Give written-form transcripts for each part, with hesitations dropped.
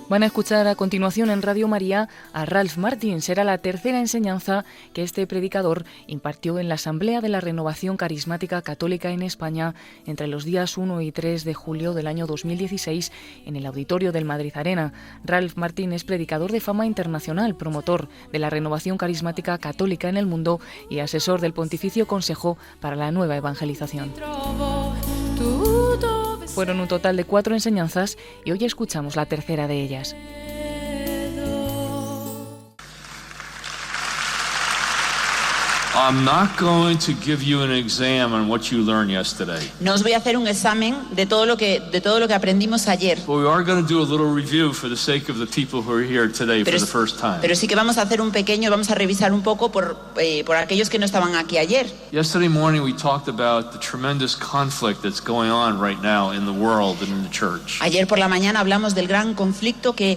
Van a escuchar a continuación en Radio María a Ralph Martin. Será la tercera enseñanza que este predicador impartió en la Asamblea de la Renovación Carismática Católica en España entre los días 1 y 3 de julio del año 2016 en el auditorio del Madrid Arena. Ralph Martin es predicador de fama internacional, promotor de la Renovación Carismática Católica en el mundo y asesor del Pontificio Consejo para la Nueva Evangelización. Fueron un total de 4 enseñanzas y hoy escuchamos la tercera de ellas. I'm not going to give you an exam on what you learned yesterday. No os voy a hacer un examen de todo lo que aprendimos ayer. But we are going to do a little review for the sake of the people who are here today for the first time. Pero sí que vamos a hacer vamos a revisar un poco por aquellos que no estaban aquí ayer. Yesterday morning we talked about the tremendous conflict that's going on right now in the world and in the church. Ayer por la mañana hablamos del gran conflicto que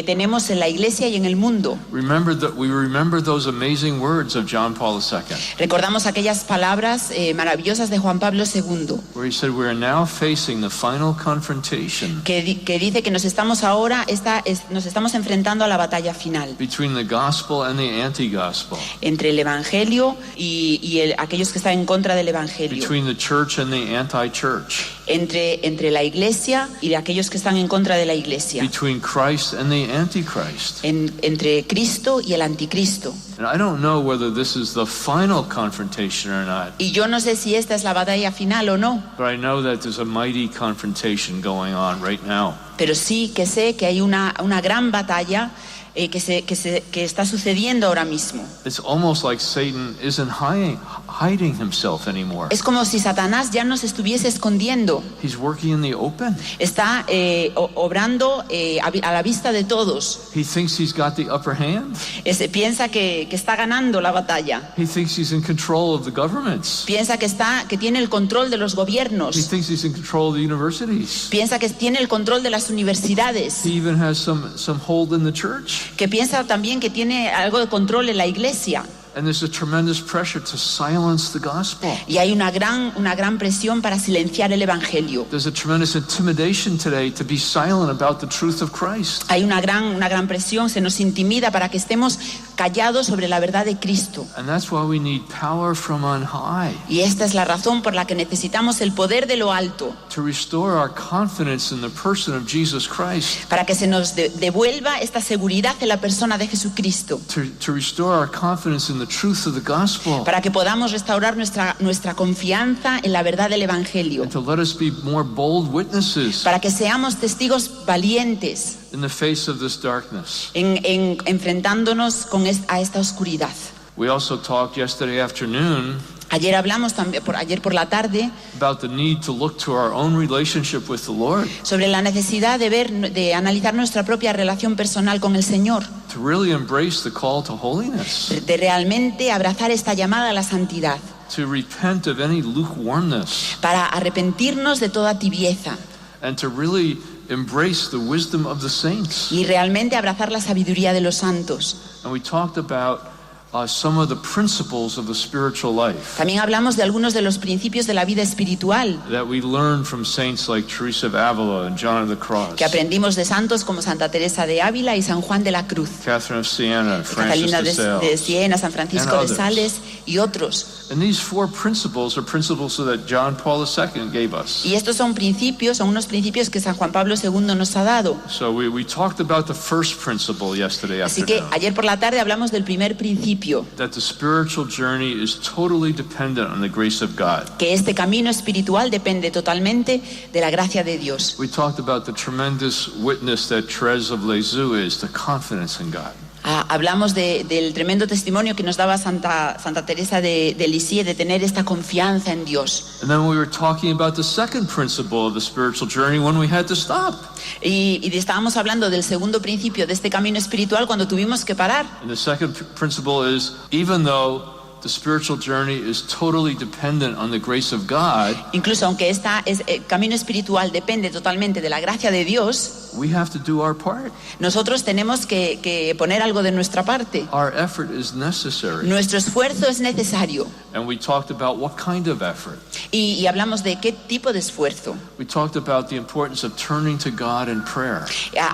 tenemos en la iglesia y en el mundo. We remember those amazing words of John Paul II. Recordamos aquellas palabras maravillosas de Juan Pablo II. Where he said we are now facing the final confrontation. Que dice que nos estamos enfrentando a la batalla final. Between the gospel and the anti-gospel. Entre el evangelio y aquellos que están en contra del evangelio. Between the church and the anti-church. Entre la iglesia y aquellos que están en contra de la iglesia. Between Christ and the antichrist. Entre Cristo y el anticristo. And I don't know whether this is the final confrontation or not. Y yo no sé si esta es la batalla final o no. But I know that there's a mighty confrontation going on right now. Pero sí que sé que hay una gran batalla que está sucediendo ahora mismo. It's almost like Satan isn't hiding himself anymore. Es como si Satanás ya no se estuviese escondiendo. He's working in the open. Está obrando a la vista de todos. He thinks he's got the upper hand. Piensa que está ganando la batalla. He thinks he's in control of the governments. Piensa que tiene el control de los gobiernos. He thinks he's in control of the universities. Piensa que tiene el control de las universidades. He even has some hold in the church. Que piensa también que tiene algo de control en la iglesia. And there's a tremendous pressure to silence the gospel. Y hay una gran presión para silenciar el evangelio. There's a tremendous intimidation today to be silent about the truth of Christ. Hay una gran presión, se nos intimida para que estemos callados sobre la verdad de Cristo. And that's why we need power from on high. Y esta es la razón por la que necesitamos el poder de lo alto. To restore our confidence in the person of Jesus Christ. Para que se nos devuelva esta seguridad en la persona de Jesucristo. To restore our confidence in the truth of the gospel. Para que podamos restaurar nuestra confianza en la verdad del evangelio. And to let us be more bold witnesses. Para que seamos testigos valientes. In the face of this darkness. Enfrentándonos a esta oscuridad. We also talked yesterday afternoon. Ayer hablamos también ayer por la tarde about the need to look to our own relationship with the Lord. Sobre la necesidad de analizar nuestra propia relación personal con el Señor. To really embrace the call to holiness. De realmente abrazar esta llamada a la santidad. To repent of any lukewarmness. Para arrepentirnos de toda tibieza. And to really embrace the wisdom of the saints. Y realmente abrazar la sabiduría de los santos. And we talked about some of the principles of the spiritual life. También hablamos de algunos de los principios de la vida espiritual. That we learned from saints like Teresa of Avila and John of the Cross. Que aprendimos de santos como Santa Teresa de Ávila y San Juan de la Cruz. Catherine of Siena, Catalina de Siena, San Francisco de Sales y otros. And these 4 principles are principles that John Paul II gave us. Y estos son unos principios que San Juan Pablo II nos ha dado. So we talked about the first principle yesterday afternoon. Así que ayer por la tarde hablamos del primer principio. That the spiritual journey is totally dependent on the grace of God. Que este camino espiritual depende totalmente de la gracia de Dios. We talked about the tremendous witness that Thérèse of Lisieux is, the confidence in God. Hablamos del tremendo testimonio que nos daba Santa Teresa de Lisieux de tener esta confianza en Dios. And then we were talking about the second principle of the spiritual journey when we had to stop. Y estábamos hablando del segundo principio de este camino espiritual cuando tuvimos que parar. And the second principle is, even though the spiritual journey is totally dependent on the grace of God. Incluso aunque camino espiritual depende totalmente de la gracia de Dios. we have to do our part. Nosotros tenemos que poner algo de nuestra parte. Our effort is necessary. Nuestro esfuerzo es necesario. And we talked about what kind of effort. Y hablamos de qué tipo de esfuerzo. We talked about the importance of turning to God in prayer.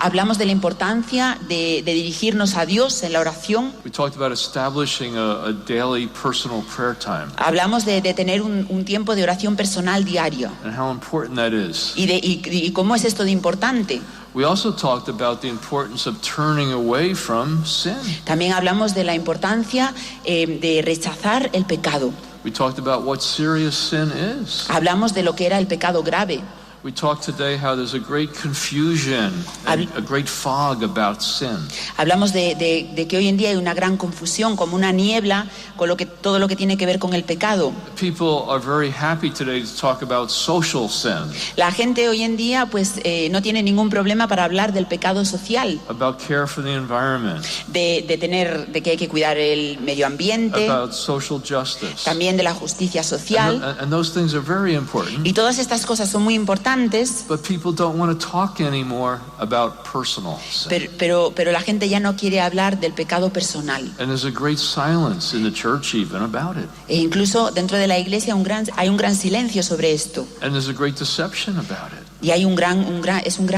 Hablamos de la importancia de dirigirnos a Dios en la oración. We talked about establishing a daily personal prayer time. Hablamos de tener un tiempo de oración personal diario. And how important that is. Y cómo es esto de importante. We also talked about the importance of turning away from sin. También hablamos de la importancia de rechazar el pecado. We talked about what serious sin is. Hablamos de lo que era el pecado grave. We talked today how there's a great confusion and a great fog about sin. Hablamos de que hoy en día hay una gran confusión, como una niebla, con todo lo que tiene que ver con el pecado. People are very happy today to talk about social sin. La gente hoy en día pues no tiene ningún problema para hablar del pecado social. About care for the environment. De que hay que cuidar el medio ambiente. About social justice. También de la justicia social. And those things are very important. Y todas estas cosas son muy importantes. But people don't want to talk anymore about personal sin. Pero la gente ya no quiere hablar del pecado personal. And there's a great silence in the church even about it. E incluso dentro de la iglesia hay un gran silencio sobre esto. And there's a great deception about it. Y hay un gran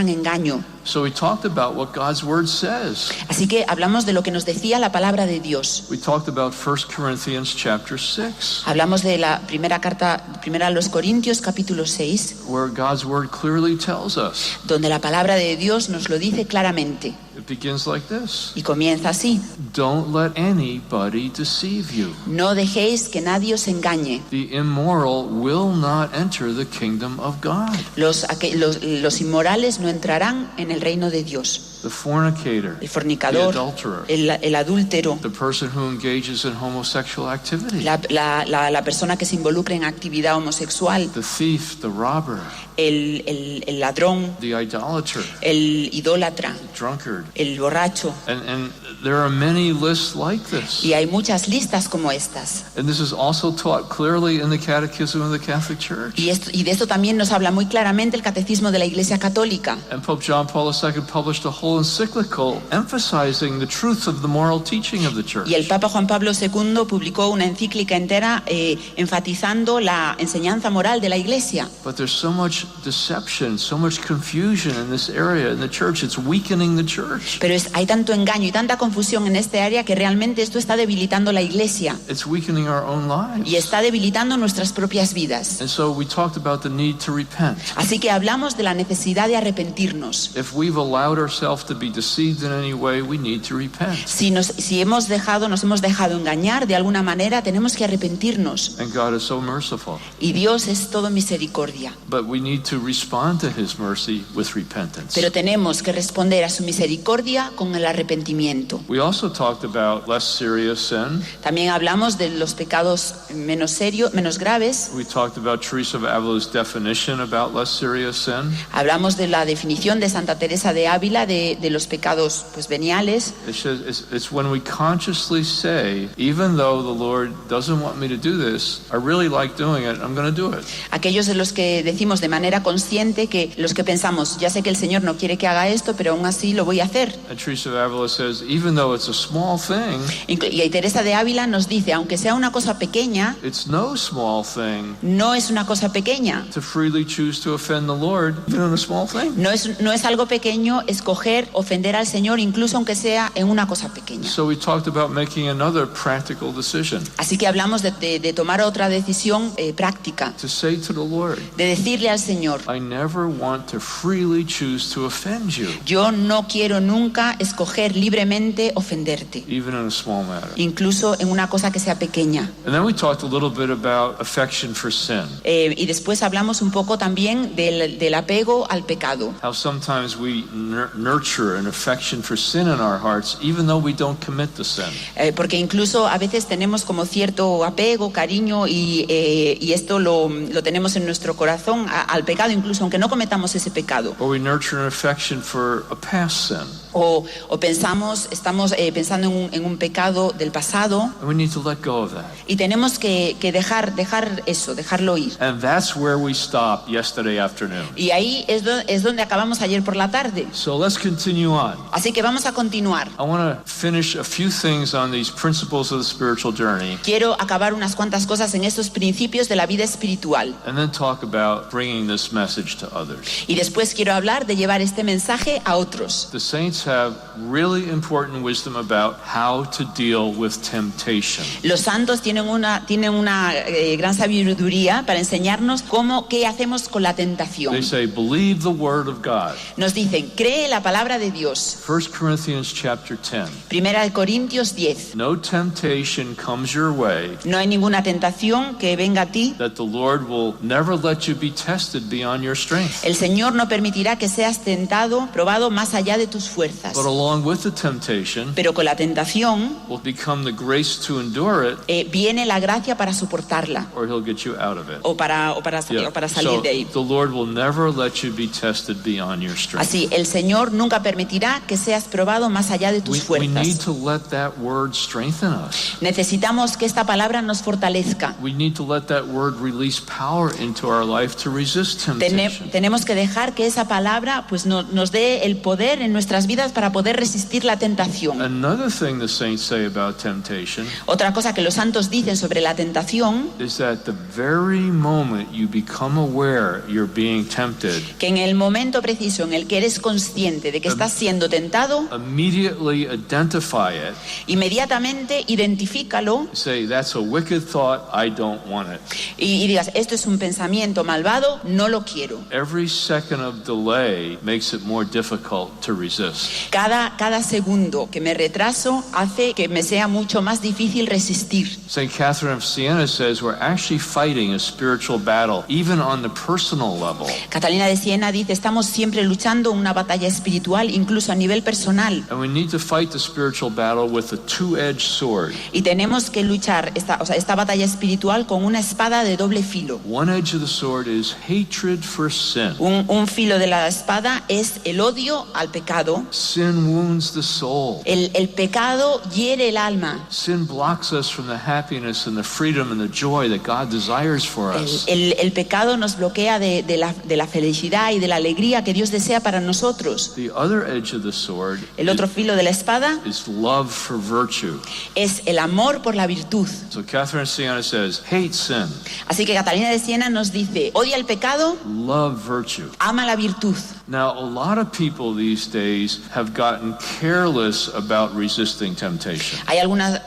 engaño. So we talked about what God's word says. Así que hablamos de lo que nos decía la palabra de Dios. We talked about 1 Corinthians chapter 6. Hablamos de la primera a los Corintios capítulo 6. Where God's word clearly tells us. Donde la palabra de Dios nos lo dice claramente. It begins like this. Y comienza así. Don't let anybody deceive you. No dejéis que nadie os engañe. The immoral will not enter the kingdom of God. Los inmorales no entrarán en el reino de Dios. The fornicator, el fornicador, the adulterer, el adúltero, the person who engages in homosexual activity, la persona que se involucra en actividad homosexual, the thief, the robber, el ladrón, the idolater, el idólatra, the drunkard, el borracho. And there are many lists like this. Y hay muchas listas como estas. And this is also taught clearly in the Catechism of the Catholic Church. Y de esto también nos habla muy claramente el Catecismo de la Iglesia Católica. And Pope John Paul II published a whole encyclical emphasizing the truth of the moral teaching of the Church. Y el Papa Juan Pablo II publicó una encíclica entera enfatizando la enseñanza moral de la Iglesia. But there's so much deception, so much confusion in this area in the Church. It's weakening the Church. Pero hay tanto engaño y tanta confusión en este área que realmente esto está debilitando la Iglesia. It's weakening our own lives. Y está debilitando nuestras propias vidas. And so we talked about the need to repent. Así que hablamos de la necesidad de arrepentirnos. If we've allowed ourselves to be deceived in any way, we need to repent. Si nos hemos dejado engañar de alguna manera, tenemos que arrepentirnos. And God is so merciful. Y Dios es todo misericordia. But we need to respond to His mercy with repentance. Pero tenemos que responder a su misericordia con el arrepentimiento. We also talked about less serious sin. También hablamos de los pecados menos graves. We talked about Teresa of Avila's definition about less serious sin. Hablamos de la definición de Santa Teresa de Ávila de los pecados veniales. It's when we consciously say, even though the Lord doesn't want me to do this, I really like doing it, I'm going to do it. Aquellos de los que decimos de manera consciente, que los que pensamos, ya sé que el Señor no quiere que haga esto, pero aún así lo voy a hacer. And Teresa of Avila says, even though it's a small thing, y Teresa de Ávila nos dice, aunque sea una cosa pequeña, it's no small thing. No es una cosa pequeña. To freely choose to offend the Lord, even in a small thing. No es algo pequeño escoger ofender al Señor, incluso aunque sea en una cosa pequeña. So we talked about making another practical decision. Así que hablamos de tomar otra decisión práctica. To say to the Lord, de decirle al Señor, I never want to freely choose to offend you. Yo no quiero nunca escoger libremente ofenderte. Even in a small matter. Incluso en una cosa que sea pequeña. And then we talked a little bit about affection for sin. Y después hablamos un poco también del apego al pecado. How sometimes we nurture nurture an affection for sin in our hearts, even though we don't commit the sin. Porque incluso a veces tenemos como cierto apego, cariño y esto lo tenemos en nuestro corazón al pecado, incluso aunque no cometamos ese pecado. Or we nurture an affection for a past sin. O estamos pensando en un pecado del pasado. And we need to let go of that. Y tenemos que dejar eso, dejarlo ir. And that's where we stopped yesterday afternoon. Y ahí es donde acabamos ayer por la tarde. So let's continue on. Así que vamos a continuar. I want to finish a few things on these principles of the spiritual journey. Quiero acabar unas cuantas cosas en estos principios de la vida espiritual. And then talk about bringing this message to others. Y después quiero hablar de llevar este mensaje a otros. The saints have really important wisdom about how to deal with temptation. Los santos tienen una gran sabiduría para enseñarnos qué hacemos con la tentación. They say, believe the word of God. Nos dicen, cree la palabra de Dios. 1 Corinthians chapter 10. Primera de Corintios 10. No temptation comes your way. No hay ninguna tentación que venga a ti. That the Lord will never let you be tested beyond your strength. El Señor no permitirá que seas probado más allá de tus fuerzas. But along with the temptation, pero con la tentación will become the grace to endure it, viene la gracia para soportarla. Or he'll get you out of it. O para salir de ahí. The Lord will never let you be tested beyond your strength. Así, el Señor nunca permitirá que seas probado más allá de tus fuerzas. We need to let that word strengthen us. Necesitamos que esta palabra nos fortalezca. We need to let that word release power into our life to resist temptation. Tenemos que dejar que esa palabra nos dé el poder en nuestras vidas para poder resistir la tentación. Another thing the saints say about temptation. Otra cosa que los santos dicen sobre la tentación is that the very moment you become aware you're being tempted, que en el momento preciso en el que eres consciente de que estás siendo tentado, immediately identify it. Inmediatamente identifícalo. Say, that's a wicked thought, I don't want it. Y digas, esto es un pensamiento malvado, no lo quiero. Every second of delay makes it more difficult to resist. Cada segundo que me retraso hace que me sea mucho más difícil resistir. St. Catherine of Siena says we're actually fighting a spiritual battle, even on the personal level. Catalina de Siena dice, estamos siempre luchando una batalla espiritual, incluso a nivel personal. And we need to fight the spiritual battle with a two-edged sword. Y tenemos que luchar esta batalla espiritual con una espada de doble filo. One edge of the sword is hatred for sin. Un filo de la espada es el odio al pecado. Sin wounds the soul. El pecado hiere el alma. Sin blocks us from the happiness and the freedom and the joy that God desires for us. El pecado nos bloquea de la felicidad y de la alegría que Dios desea para nosotros. The other edge of the sword, el otro filo de la espada, is love for virtue. Es el amor por la virtud. So Catherine of Siena says, hate sin. Así que Catalina de Siena nos dice, odia el pecado, love virtue. Ama la virtud. Now, a lot of people these days have gotten careless about resisting temptation. Hay algunas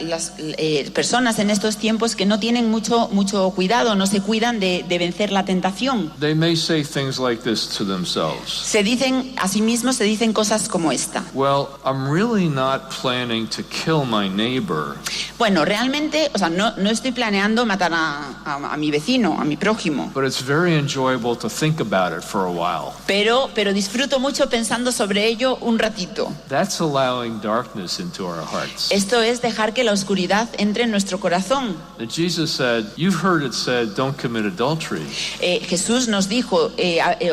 personas en estos tiempos que no tienen mucho cuidado, no se cuidan de vencer la tentación. They may say things like this to themselves. A sí mismos se dicen cosas como esta. Well, I'm really not planning to kill my neighbor. Bueno, realmente, no estoy planeando matar a mi vecino, a mi prójimo. But it's very enjoyable to think about it for a while. Pero disfruto mucho pensando sobre ello un ratito. That's allowing darkness into our hearts. Esto es dejar que la oscuridad entre en nuestro corazón. And Jesus said, you've heard it said, don't commit adultery. Jesús nos dijo,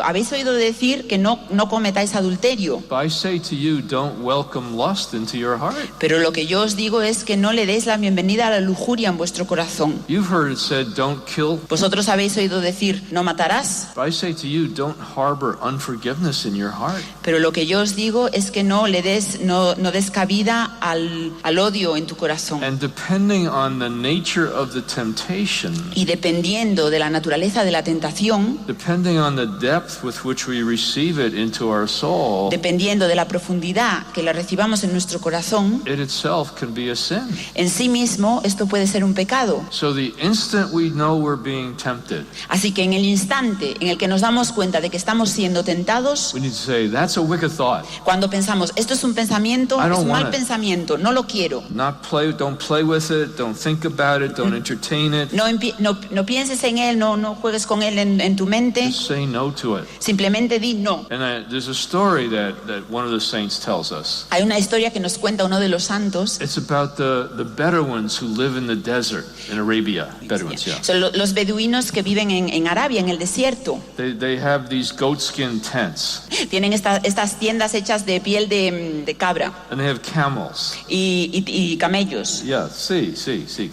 habéis oído decir que no cometáis adulterio. But I say to you, don't welcome lust into your heart. Pero lo que yo os digo es que no le deis la bienvenida a la lujuria en vuestro corazón. You've heard it said, don't kill. Vosotros habéis oído decir, no matarás. But I say to you, don't harbor unforgiveness in your heart. Pero lo que yo os digo es que no des cabida al odio en tu corazón. And depending on the nature of the temptation, y dependiendo de la naturaleza de la tentación, depending on the depth with which we receive it into our soul, dependiendo de la profundidad que la recibamos en nuestro corazón, it itself can be a sin. En sí mismo esto puede ser un pecado. So the instant we know we're being tempted, así que en el instante en el que nos damos cuenta de que estamos siendo tentados, we need to say, that's a wicked thought. Cuando pensamos, esto es un pensamiento, es un mal pensamiento, no lo quiero. Don't play with it, don't think about it, don't entertain it. No pienses en él, no juegues con él en tu mente. Just say no to it. Simplemente di no. And there's a story that that one of the saints tells us. Hay una historia que nos cuenta uno de los santos. It's about the Bedouins who live in the desert in Arabia. Bedouins, yeah. Son los beduinos que viven en Arabia, en el desierto. They have these goatskin tents. Tienen estas tiendas hechas de piel de cabra. And they have camels. Y camellos. Yeah, sí,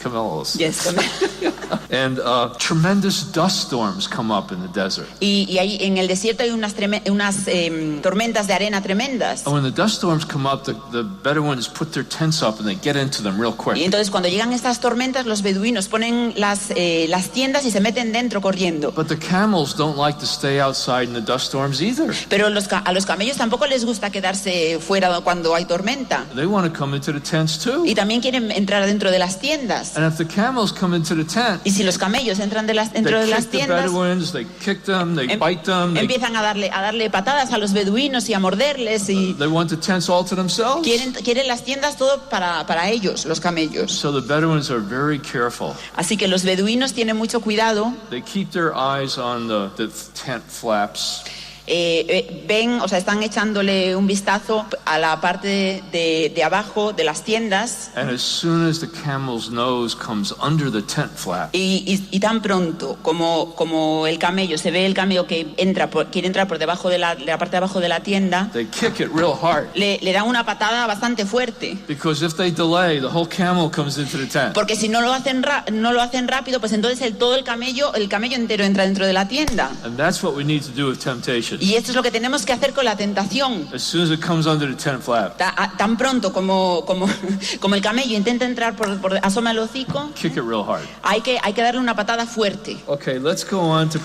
camels. Yes, And tremendous dust storms come up in the desert. Y ahí en el desierto hay unas tormentas de arena tremendas. And when the dust storms come up, the Bedouins put their tents up and they get into them real quick. Y entonces cuando llegan estas tormentas, los beduinos ponen las tiendas y se meten dentro corriendo. But the camels don't like to stay outside in the dust storms either. Pero a los camellos tampoco les gusta quedarse fuera cuando hay tormenta. They want to come into the tents too. Y también quieren entrar dentro de las tiendas. And if the camels come into the tent, y si los camellos entran dentro de las tiendas, they kick them, they bite them, empiezan a darle patadas a los beduinos y a morderles y they want the tents all to themselves. Quieren las tiendas todo para ellos, los camellos. So the Bedouins are very careful. Así que los beduinos tienen mucho cuidado. They keep their eyes on the tent flaps. Están echándole un vistazo a la parte de abajo de las tiendas. And as soon as the camel's nose comes under the tent flap, y tan pronto como el camello, se ve el camello que quiere entrar por debajo de la parte de abajo de la tienda, they kick it real hard. Le dan una patada bastante fuerte. Because if they delay, the whole camel comes into the tent. Porque si no lo hacen rápido, pues entonces todo el camello entero entra dentro de la tienda. And that's what we need to do with temptation. Y esto es lo que tenemos que hacer con la tentación. As soon as it comes under the tent flap, tan pronto como el camello intenta entrar asoma el hocico, kick it real hard. Hay que darle una patada fuerte. Okay, let's go on to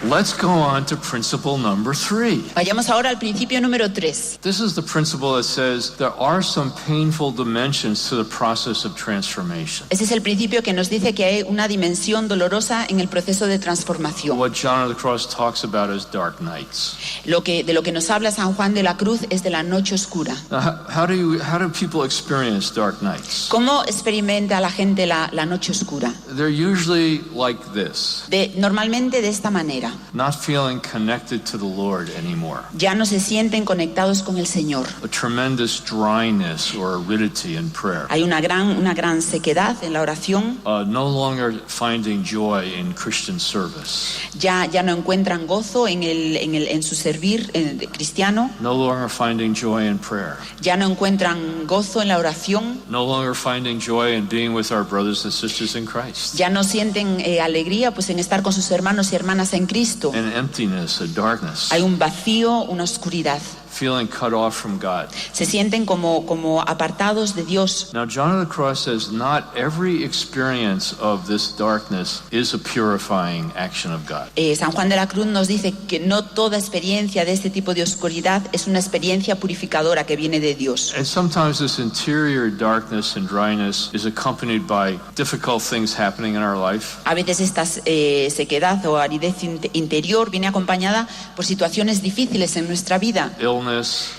Let's go on to principle number 3. Vayamos ahora al principio número 3. This is the principle that says there are some painful dimensions to the process of transformation. Ese es el principio que nos dice que hay una dimensión dolorosa en el proceso de transformación. What John of the Cross talks about as dark nights. De lo que nos habla San Juan de la Cruz es de la noche oscura. Now, how do people experience dark nights? ¿Cómo experimenta la gente la noche oscura? They're usually like this. Normalmente de esta manera. Not feeling connected to the Lord anymore. Ya no se sienten conectados con el Señor. A tremendous dryness or aridity in prayer. Hay una gran sequedad en la oración. No longer finding joy in Christian service. Ya no encuentran gozo en su servir cristiano. No longer finding joy in prayer. Ya no encuentran gozo en la oración. No longer finding joy in being with our brothers and sisters in Christ. Ya no sienten alegría pues en estar con sus hermanos y hermanas en Cristo. An emptiness, a darkness. Hay un vacío, una oscuridad. Feeling cut off from God. Se sienten como apartados de Dios. Now John of the Cross says not every experience of this darkness is a purifying action of God. San Juan de la Cruz nos dice que no toda experiencia de este tipo de oscuridad es una experiencia purificadora que viene de Dios. And sometimes this interior darkness and dryness is accompanied by difficult things happening in our life. A veces esta sequedad o aridez interior viene acompañada por situaciones difíciles en nuestra vida.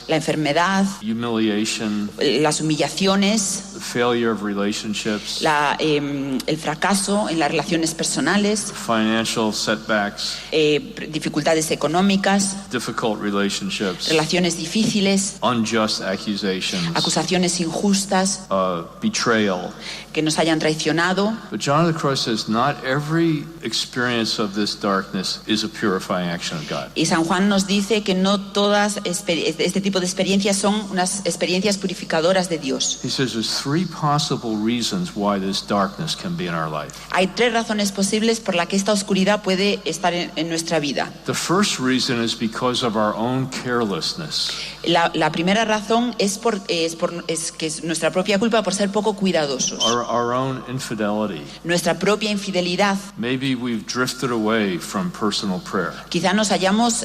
La enfermedad, humiliation, las humillaciones, the failure of relationships, el fracaso en las relaciones personales, financial setbacks, dificultades económicas, difficult relationships, relaciones difíciles, unjust accusations, acusaciones injustas, betrayal, que nos hayan traicionado. But John of the Cross says not every experience of this darkness is a purifying action of God. Y San Juan nos dice que no todas este tipo de experiencias son unas experiencias purificadoras de Dios. He says there's 3 possible reasons why this darkness can be in our life. Hay 3 razones posibles por la que esta oscuridad puede estar en nuestra vida. The first reason is because of our own carelessness. La primera razón es que es nuestra propia culpa por ser poco cuidadosos. Our own infidelity. Nuestra propia infidelidad. Maybe we've drifted away from personal prayer. Quizá nos hayamos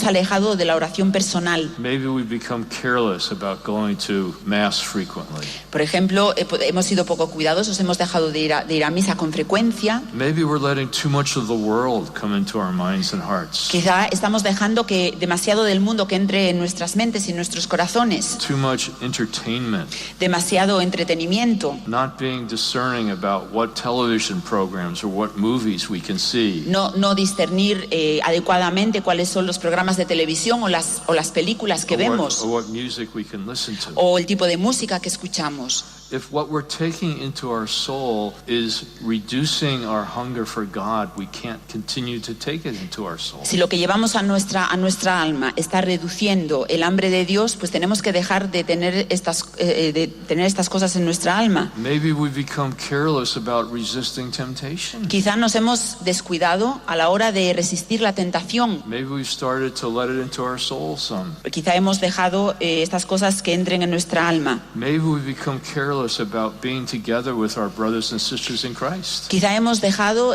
alejado de la oración personal. Maybe we've become careless about going to mass frequently. Por ejemplo, hemos sido poco cuidadosos, hemos dejado de ir a misa con frecuencia. Maybe we're letting too much of the world come into our minds and hearts. Quizá estamos dejando que demasiado del mundo que entre en nuestras mentes y en nuestros corazones. Too much entertainment. Demasiado entretenimiento. Not being discerning about what television programs or what movies we can see. No discernir adecuadamente cuáles son los programas de televisión o las películas que vemos. Or what music we can listen to. O el tipo de música que escuchamos. If what we're taking into our soul is reducing our hunger for God, we can't continue to take it into our soul. Si lo que llevamos a nuestra alma está reduciendo el hambre de Dios, pues tenemos que dejar de tener estas cosas en nuestra alma. Maybe we've become careless about resisting temptation. Quizá nos hemos descuidado a la hora de resistir la tentación. Maybe we've started to let it into our soul some. Quizá hemos dejado estas cosas que entren en nuestra alma. Maybe we've become careless about being together with our brothers and sisters in Christ. Quizá hemos descuidado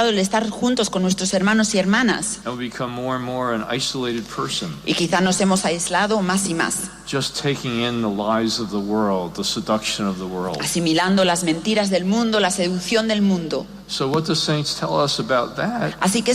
el estar juntos con nuestros hermanos y hermanas. And we become more and more an isolated person. Y quizá nos hemos aislado más y más. Just taking in the lies of the world, the seduction of the world. Asimilando las mentiras del mundo, la seducción del mundo. So what the saints tell us about that? Así que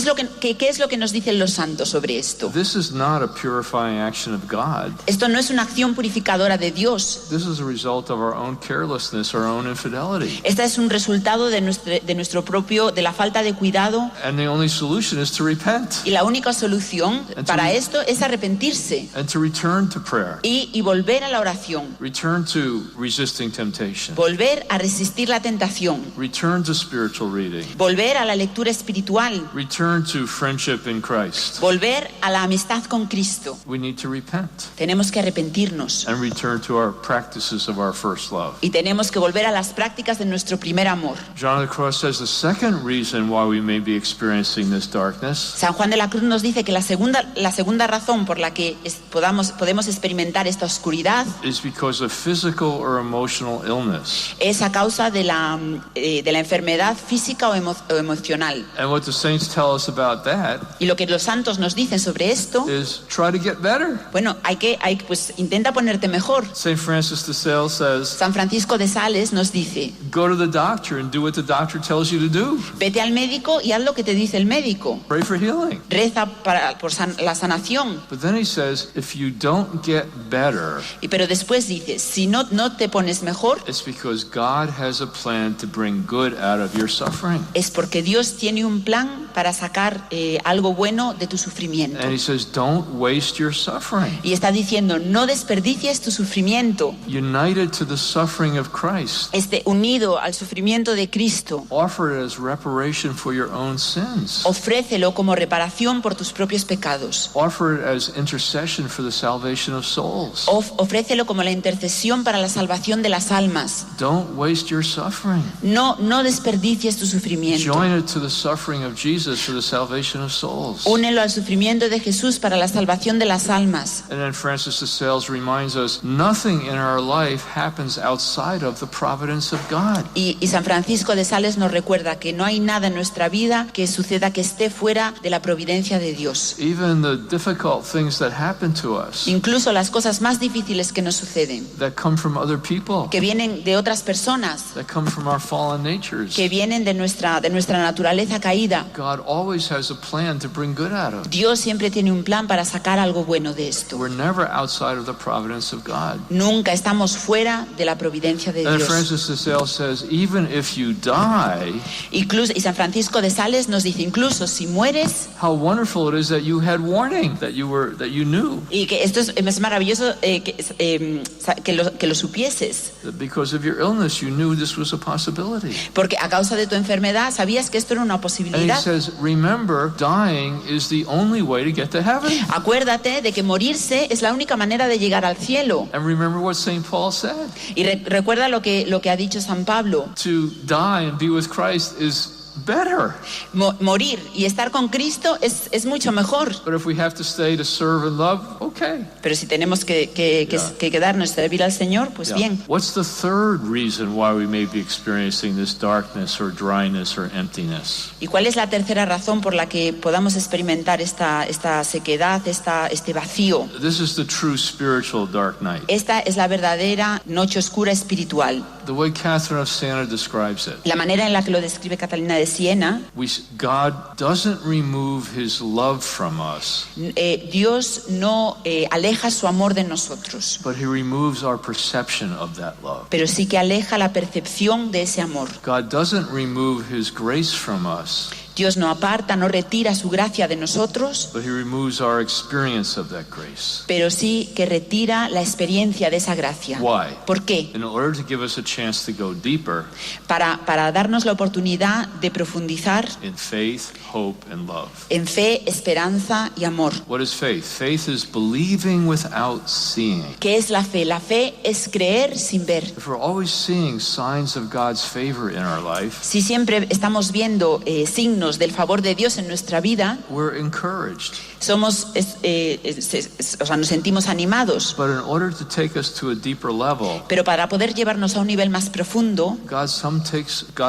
¿qué es lo que nos dicen los santos sobre esto? This is not a purifying action of God. Esto no es una acción purificadora de Dios. This is a result of our own carelessness, our own infidelity. Esta es un resultado de la falta de cuidado. And the only solution is to repent. Y la única solución para esto es arrepentirse. And to return to prayer. Y volver a la oración. Return to resisting temptation. Volver a resistir la tentación. Return to spiritual reading. Volver a la lectura espiritual. Return to friendship in Christ. Volver a la amistad con Cristo. We need to repent. Tenemos que arrepentirnos. And return to our practices of our first love. Y tenemos que volver a las prácticas de nuestro primer amor. John of the Cross says the second reason why we may be experiencing this darkness. San Juan de la Cruz nos dice que la segunda razón por la que podemos experimentar esta oscuridad is because of physical or emotional illness. Es a causa de la enfermedad física o emocional. And what the saints tell us about that y lo que los santos nos dicen sobre esto is try to get better. Bueno, pues intenta ponerte mejor. Saint Francis de Sales says, San Francisco de Sales nos dice, go to the doctor and do what the doctor tells you to do. Vete al médico y haz lo que te dice el médico. Pray for healing. Reza por la sanación. But then he says, if you don't get better, pero después dice, si no te pones mejor, it's because God has a plan to bring good out of your suffering. Es porque Dios tiene un plan para sacar algo bueno de tu sufrimiento. And he says, don't waste your suffering. Y está diciendo, no desperdicies tu sufrimiento. United to the suffering of Christ. Unido al sufrimiento de Cristo. Offer it as reparation for your own sins. Ofrécelo como reparación por tus propios pecados. Offer it as intercession for the salvation of souls. Ofrécelo como la intercesión para la salvación de las almas. Don't waste your suffering. No desperdicies tu sufrimiento. Join it to the suffering of Jesus for the salvation of souls. Únelo al sufrimiento de Jesús para la salvación de las almas. And then Francis de Sales reminds us, nothing in our life happens outside of the providence of God. Y San Francisco de Sales nos recuerda que no hay nada en nuestra vida que suceda que esté fuera de la providencia de Dios. Even the difficult things that happen to us. Incluso las cosas más difíciles que nos suceden. That come from other people. Que vienen de otras personas. That come from our fallen natures. Que vienen de nuestra naturaleza caída. God always has a plan to bring good out of. Dios siempre tiene un plan para sacar algo bueno de esto. We're never outside of the providence of God. Nunca estamos fuera de la providencia de Dios. And Francis de Sales says, even if you die, y San Francisco de Sales nos dice, incluso si mueres, how wonderful it is that you had warning, that you knew. Y que esto es maravilloso que lo supieses. That because of your illness, you knew this was a possibility. Porque a causa de tu enfermedad sabías que esto era una posibilidad. And he says, remember, dying is the only way to get to heaven. Acuérdate de que morirse es la única manera de llegar al cielo. And remember what St. Paul said. Y recuerda lo que ha dicho San Pablo. To die and be with Christ is better. Morir y estar con Cristo es mucho mejor. But if we have to stay to serve and love, okay. Pero si tenemos que quedarnos y servir al Señor, pues bien. What's the third reason why we may be experiencing this darkness or dryness or emptiness? ¿Y cuál es la tercera razón por la que podamos experimentar esta sequedad, este vacío? This is the true spiritual dark night. Esta es la verdadera noche oscura espiritual. The way Catherine of Siena describes it. La manera en la que lo describe Catalina de Siena. God doesn't remove his love from us. Dios no aleja su amor de nosotros. But he removes our perception of that love. Pero sí que aleja la percepción de ese amor. God doesn't remove his grace from us. Dios no aparta, no retira su gracia de nosotros, But he removes our experience of that grace. pero sí que retira la experiencia de esa gracia. Why? ¿Por qué? In order to give us a chance to go deeper Para darnos la oportunidad de profundizar in faith, hope, and love. en fe, esperanza y amor. What is faith? Faith is believing without seeing. ¿Qué es la fe? La fe es creer sin ver. If we're always seeing signs of God's favor in our life, Si siempre estamos viendo signos del favor de Dios en nuestra vida, we're encouraged. nos sentimos animados. But in order to take us to a deeper level, Pero para poder llevarnos a un nivel más profundo, God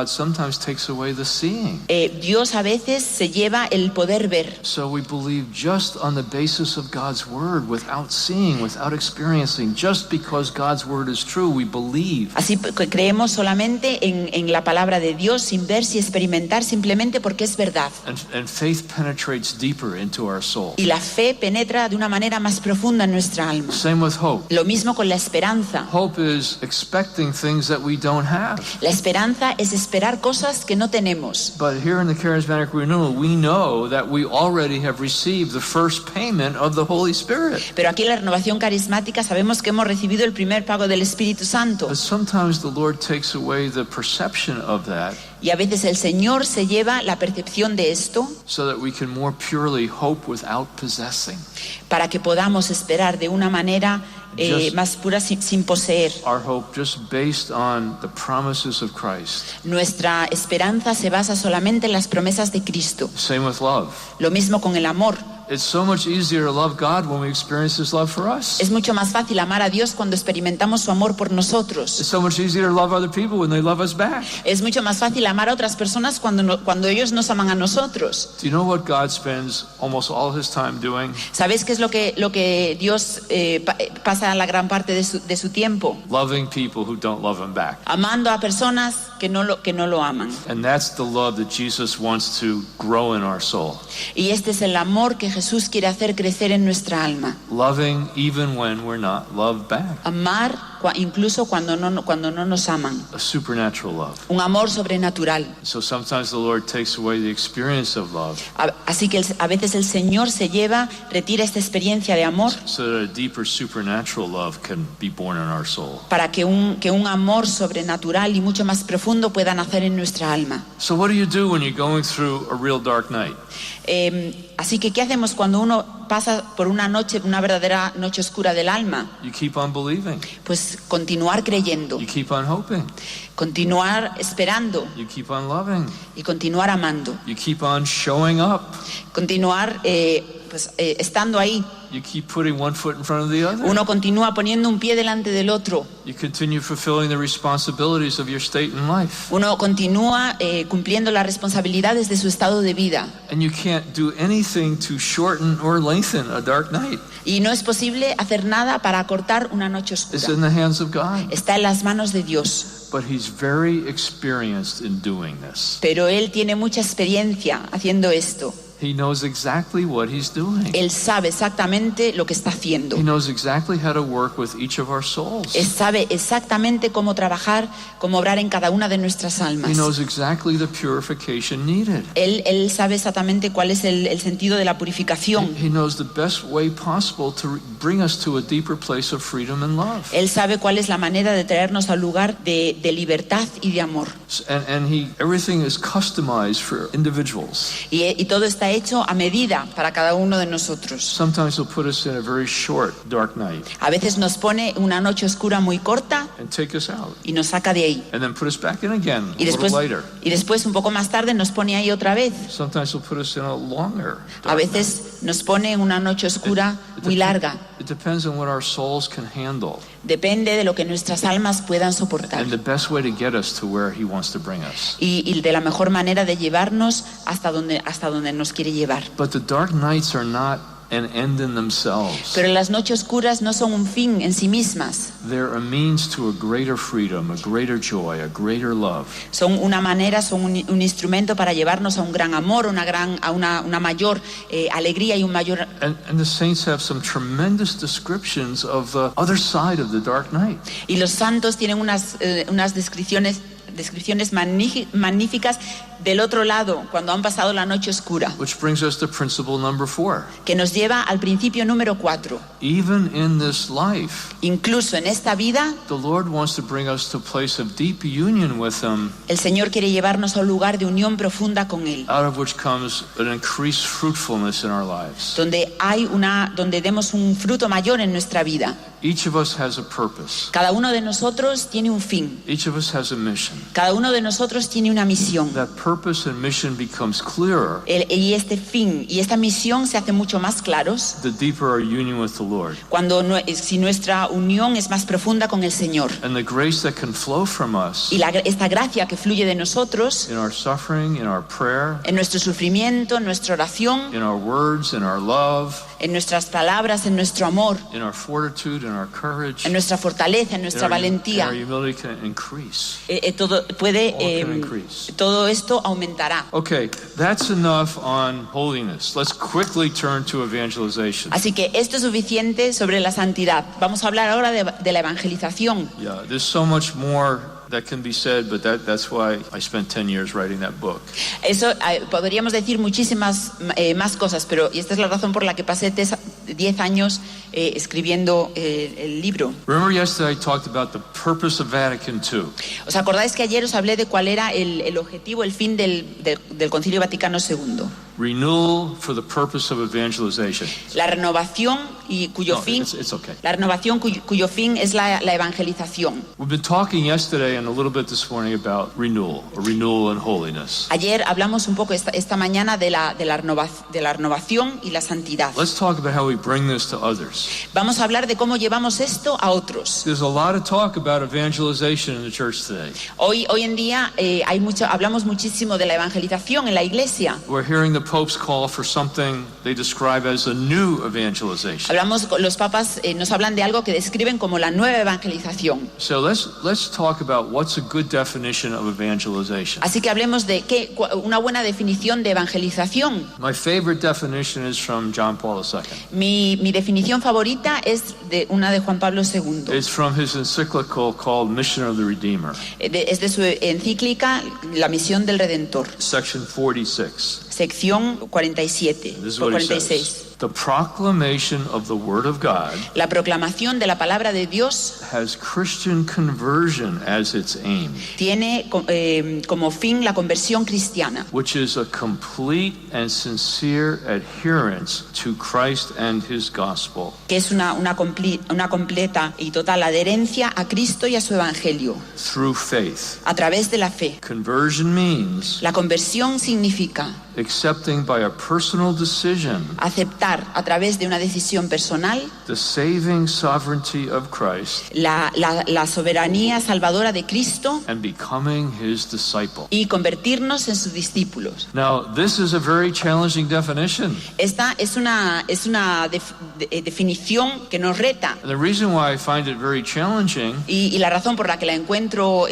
sometimes takes away the seeing. Dios a veces se lleva el poder ver. So we believe just on the basis of God's word, without seeing, without experiencing. Just because God's word is true, we believe. Así que creemos solamente en la palabra de Dios sin ver y experimentar, simplemente porque es verdad. And faith penetrates deeper into our soul. Y la fe penetra de una manera más profunda en nuestra alma. Same with hope. Lo mismo con la esperanza. Hope is expecting things that we don't have. La esperanza es esperar cosas que no tenemos. But here in the Charismatic Renewal, we know that we already have received the first payment of the Holy Spirit. Pero aquí en la renovación carismática sabemos que hemos recibido el primer pago del Espíritu Santo. But sometimes the Lord takes away the perception of that, Y a veces el Señor se lleva la percepción de esto so that we can more purely hope without possessing. para que podamos esperar de una manera más pura sin poseer. Our hope just based on the promises of Christ. Nuestra esperanza se basa solamente en las promesas de Cristo. Same with love. Lo mismo con el amor. It's so much easier to love God when we experience His love for us. Es mucho más fácil amar a Dios cuando experimentamos su amor por nosotros. It's so much easier to love other people when they love us back. Es mucho más fácil amar a otras personas cuando ellos nos aman a nosotros. Do you know what God spends almost all His time doing? ¿Sabéis qué es lo que Dios pasa la gran parte de su tiempo? Loving people who don't love Him back. Amando a personas que no lo aman. And that's the love that Jesus wants to grow in our soul. Y este es el amor que Jesús quiere hacer crecer en nuestra alma. Loving even when we're not loved back. Amar incluso cuando no nos aman. A supernatural love. Un amor sobrenatural. So sometimes the Lord takes away the experience of love. Así que a veces el Señor retira esta experiencia de amor So that a deeper supernatural love can be born in our soul. para que un amor sobrenatural y mucho más profundo pueda nacer en nuestra alma. So what do you do when you're going through a real dark night? Así que ¿qué hacemos cuando uno pasa por una verdadera noche oscura del alma? You keep on believing. Pues continuar creyendo, You keep on hoping. continuar esperando You keep on loving. y continuar amando, You keep on showing up. continuar estando ahí. You keep putting one foot in front of the other. Uno continúa poniendo un pie delante del otro. You continue fulfilling the responsibilities of your state in life. Uno continúa cumpliendo las responsabilidades de su estado de vida. And you can't do anything to shorten or lengthen a dark night. Y no es posible hacer nada para acortar una noche It's oscura. in the hands of God. Está en las manos de Dios. But He's very experienced in doing this. Pero Él tiene mucha experiencia haciendo esto. He knows exactly what He's doing. Él sabe exactamente lo que está haciendo. He knows exactly how to work with each of our souls. Él sabe exactamente cómo trabajar, cómo obrar en cada una de nuestras almas. He knows exactly the purification needed. Él sabe exactamente cuál es el sentido de la purificación. He knows the best way possible to bring us to a deeper place of freedom and love. Él sabe cuál es la manera de traernos al lugar de libertad y de amor. And everything is customized for individuals. Y todo está ha hecho a medida para cada uno de nosotros. Sometimes He'll put us in a very short, dark night A veces nos pone una noche oscura muy corta and take us out, y nos saca de ahí. and then put us back in again Y a little después, later. un poco más tarde nos pone ahí otra vez. Sometimes He'll put us in a longer, A dark night. veces nos pone en una noche oscura muy larga. It depends on what our souls can handle, Depende de lo que nuestras almas puedan soportar. and the best way to get us to where He wants to bring us. Y de la mejor manera de llevarnos hasta donde nos quiere llevar. But the dark nights are not an end in themselves. Pero las noches oscuras no son un fin en sí mismas. They're a means to a greater freedom, a greater joy, a greater love. Son una manera, son un instrumento para llevarnos a un gran amor, a una mayor alegría y un mayor... And the saints have some tremendous descriptions of the other side of the dark night. Y los santos tienen unas descripciones magníficas del otro lado, cuando han pasado la noche oscura, Which brings us to principle number 4. que nos lleva al principio número 4. Even in this life, Incluso en esta vida, the Lord wants to bring us to a place of deep union with Him, el Señor quiere llevarnos a un lugar de unión profunda con Él, out of which comes an increased fruitfulness in our lives. donde demos un fruto mayor en nuestra vida. Each of us has a purpose. Cada uno de nosotros tiene un fin. Each of us has a mission. Cada uno de nosotros tiene una misión. That purpose and mission becomes clearer Y este fin y esta misión se hacen mucho más claros the deeper our union with the Lord. si nuestra unión es más profunda con el Señor. And the grace that can flow from us Y esta gracia que fluye de nosotros, in our suffering, in our prayer, en nuestro sufrimiento, en nuestra oración, in our words, in our love, en nuestras palabras, en nuestro amor, in our fortitude, in our courage, en nuestra fortaleza, en in nuestra our valentía, humility can increase. todo esto aumentará. Okay, that's enough on holiness. Let's quickly turn to evangelization. Así que esto es suficiente sobre la santidad. Vamos a hablar ahora de la evangelización. Yeah, there's so much more that can be said, but that's why I spent 10 years writing that book. Eso podríamos decir muchísimas más cosas, pero y esta es la razón por la que pasé 10 años escribiendo el libro. Remember yesterday I talked about the purpose of Vatican II. ¿Os acordáis que ayer os hablé de cuál era el objetivo, el fin del Concilio Vaticano II? Renewal for the purpose of evangelization. La renovación y cuyo No, fin, it's okay. la renovación cuyo fin es la evangelización. We've been talking yesterday and a little bit this morning about renewal and holiness. Ayer hablamos un poco esta mañana de la renovación y la santidad. Let's talk about how we bring this to others. Vamos a hablar de cómo llevamos esto a otros. There's a lot of talk about evangelization in the church today. Hoy en día hablamos muchísimo de la evangelización en la iglesia. We're hearing the Pope's call for something they describe as a new evangelization. Los papas nos hablan de algo que describen como la nueva evangelización. So let's talk about what's a good definition of evangelization. Así que hablemos de una buena definición de evangelización. My favorite definition is from John Paul II. Mi definición favorita es una de Juan Pablo II. It's from his encyclical called Mission of the Redeemer. Es de su encíclica La Misión del Redentor, Section 46. sección 47, This is what it 46. says. The proclamation of the Word of God La proclamación de la palabra de Dios has Christian conversion as its aim, tiene como fin la conversión cristiana, which is a complete and sincere adherence to Christ and His gospel que es una completa y total adherencia a Cristo y a su evangelio through faith. a través de la fe. Conversion means La conversión significa accepting by a personal decision aceptar a través de una decisión personal the saving sovereignty of Christ la soberanía salvadora de Cristo and becoming His disciple. y convertirnos en sus discípulos. Now, this is a very challenging definition. Esta es una definición que nos reta. And the reason why I find it very challenging Y la razón por la que la encuentro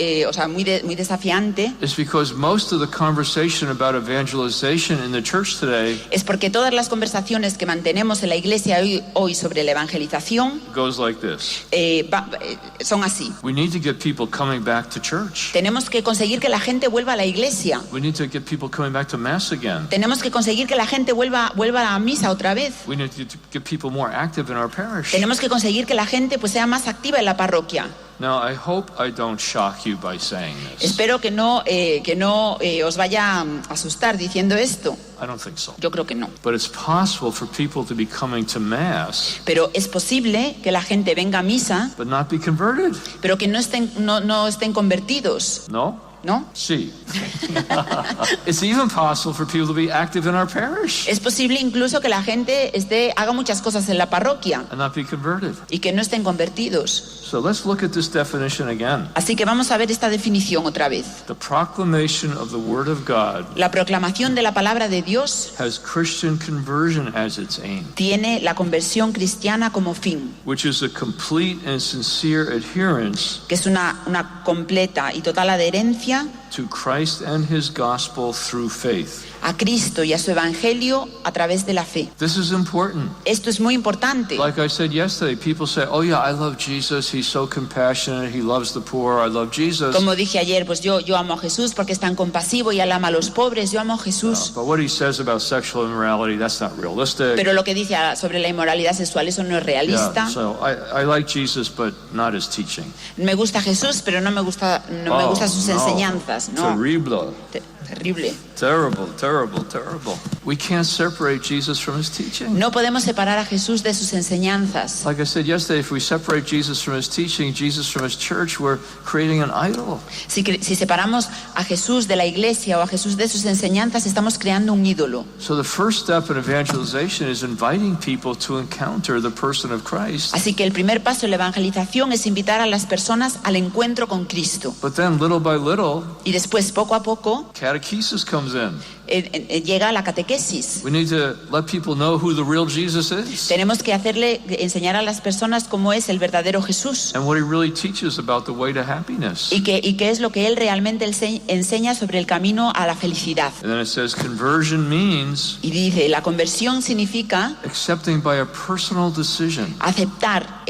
muy desafiante is because most of the conversation about evangelization in the church today es porque todas las conversaciones que mantenemos en la iglesia hoy sobre la evangelización goes like this. son así. We need to get people coming back to church. Tenemos que conseguir que la gente vuelva a la iglesia. We need to get people coming back to Mass again. Tenemos que conseguir que la gente vuelva a misa otra vez. We need to get people more active in our parish. Tenemos que conseguir que la gente sea más activa en la parroquia. Now, I hope I don't shock you by saying this. Espero que no os vaya a asustar diciendo esto. I don't think so. Yo creo que no. But it's possible for people to be coming to Mass, Pero es posible que la gente venga a misa, but not be converted. pero que no estén convertidos, No? ¿no? Sí. It's even possible for people to be active in our parish Es posible incluso que la gente haga muchas cosas en la parroquia and not be converted. y que no estén convertidos. So let's look at this definition again. Así que vamos a ver esta definición otra vez. The proclamation of the Word of God La proclamación de la palabra de Dios has Christian conversion as its aim, tiene la conversión cristiana como fin, which is a complete and sincere adherence que es una completa y total adherencia to Christ and His gospel through faith. a Cristo y a su evangelio a través de la fe. This is important. Esto es muy importante. Like I said yesterday, people say, oh yeah, I love Jesus, He's so compassionate, He loves the poor, I love Jesus. Como dije ayer, pues yo amo a Jesús porque es tan compasivo y él ama a los pobres, yo amo a Jesús. But what He says about sexual immorality, that's not realistic. Pero lo que dice sobre la inmoralidad sexual, eso no es realista. Yeah, so I like Jesus, but not His teaching. Me gusta Jesús, pero no me gusta sus enseñanzas, ¿no? Terrible. Terrible. Terrible. We can't separate Jesus from His teaching. No podemos separar a Jesús de sus enseñanzas. Like I said yesterday, if we separate Jesus from His teaching, Jesus from His church, we're creating an idol. Si separamos a Jesús de la iglesia o a Jesús de sus enseñanzas, estamos creando un ídolo. So the first step in evangelization is inviting people to encounter the person of Christ. Así que el primer paso en la evangelización es invitar a las personas al encuentro con Cristo. But then little by little, Y después, poco a poco, catechesis comes in. llega la catequesis. We need to let people know who the real Jesus is Tenemos que enseñar a las personas cómo es el verdadero Jesús and what He really teaches about the way to happiness. y qué es lo que él realmente enseña sobre el camino a la felicidad. And then it says conversion means Y dice, la conversión significa accepting by a personal decision. aceptar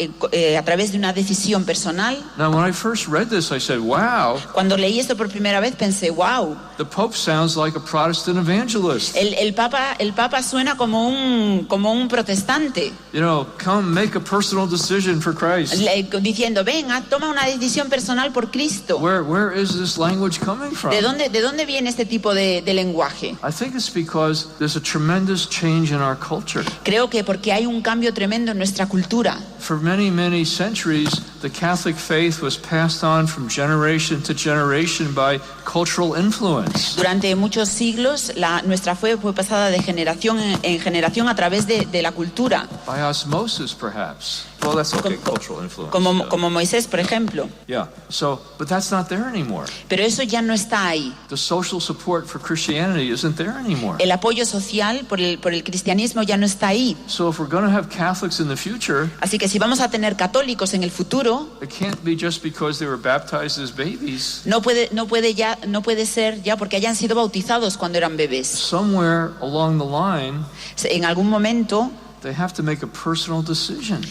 a través de una decisión personal. Now, when I first read this, I said, wow, Cuando leí esto por primera vez pensé, wow, the Pope sounds like a Protestant evangelist. el Papa suena como un protestante, You know, come make a personal decision for Christ. diciendo, venga, toma una decisión personal por Cristo. Where is this language coming from? ¿De dónde viene este tipo de lenguaje? I think it's because there's a tremendous change in our culture. Creo que porque hay un cambio tremendo en nuestra cultura. For many centuries, the Catholic faith was passed on from generation to generation by cultural influence. Durante muchos siglos nuestra fe fue pasada de generación en generación a través de la cultura. By osmosis, perhaps. Well, that's okay, cultural influence. Como Moisés, por ejemplo. Yeah. So, but that's not there anymore. Pero eso ya no está ahí. The social support for Christianity isn't there anymore. El apoyo social por el cristianismo ya no está ahí. So if we're going to have Catholics in the future, Así que si vamos a tener católicos en el futuro, it can't be just because they were baptized as babies. no puede ser ya porque hayan sido bautizados cuando eran bebés. Somewhere along the line, En algún momento they have to make a personal decision.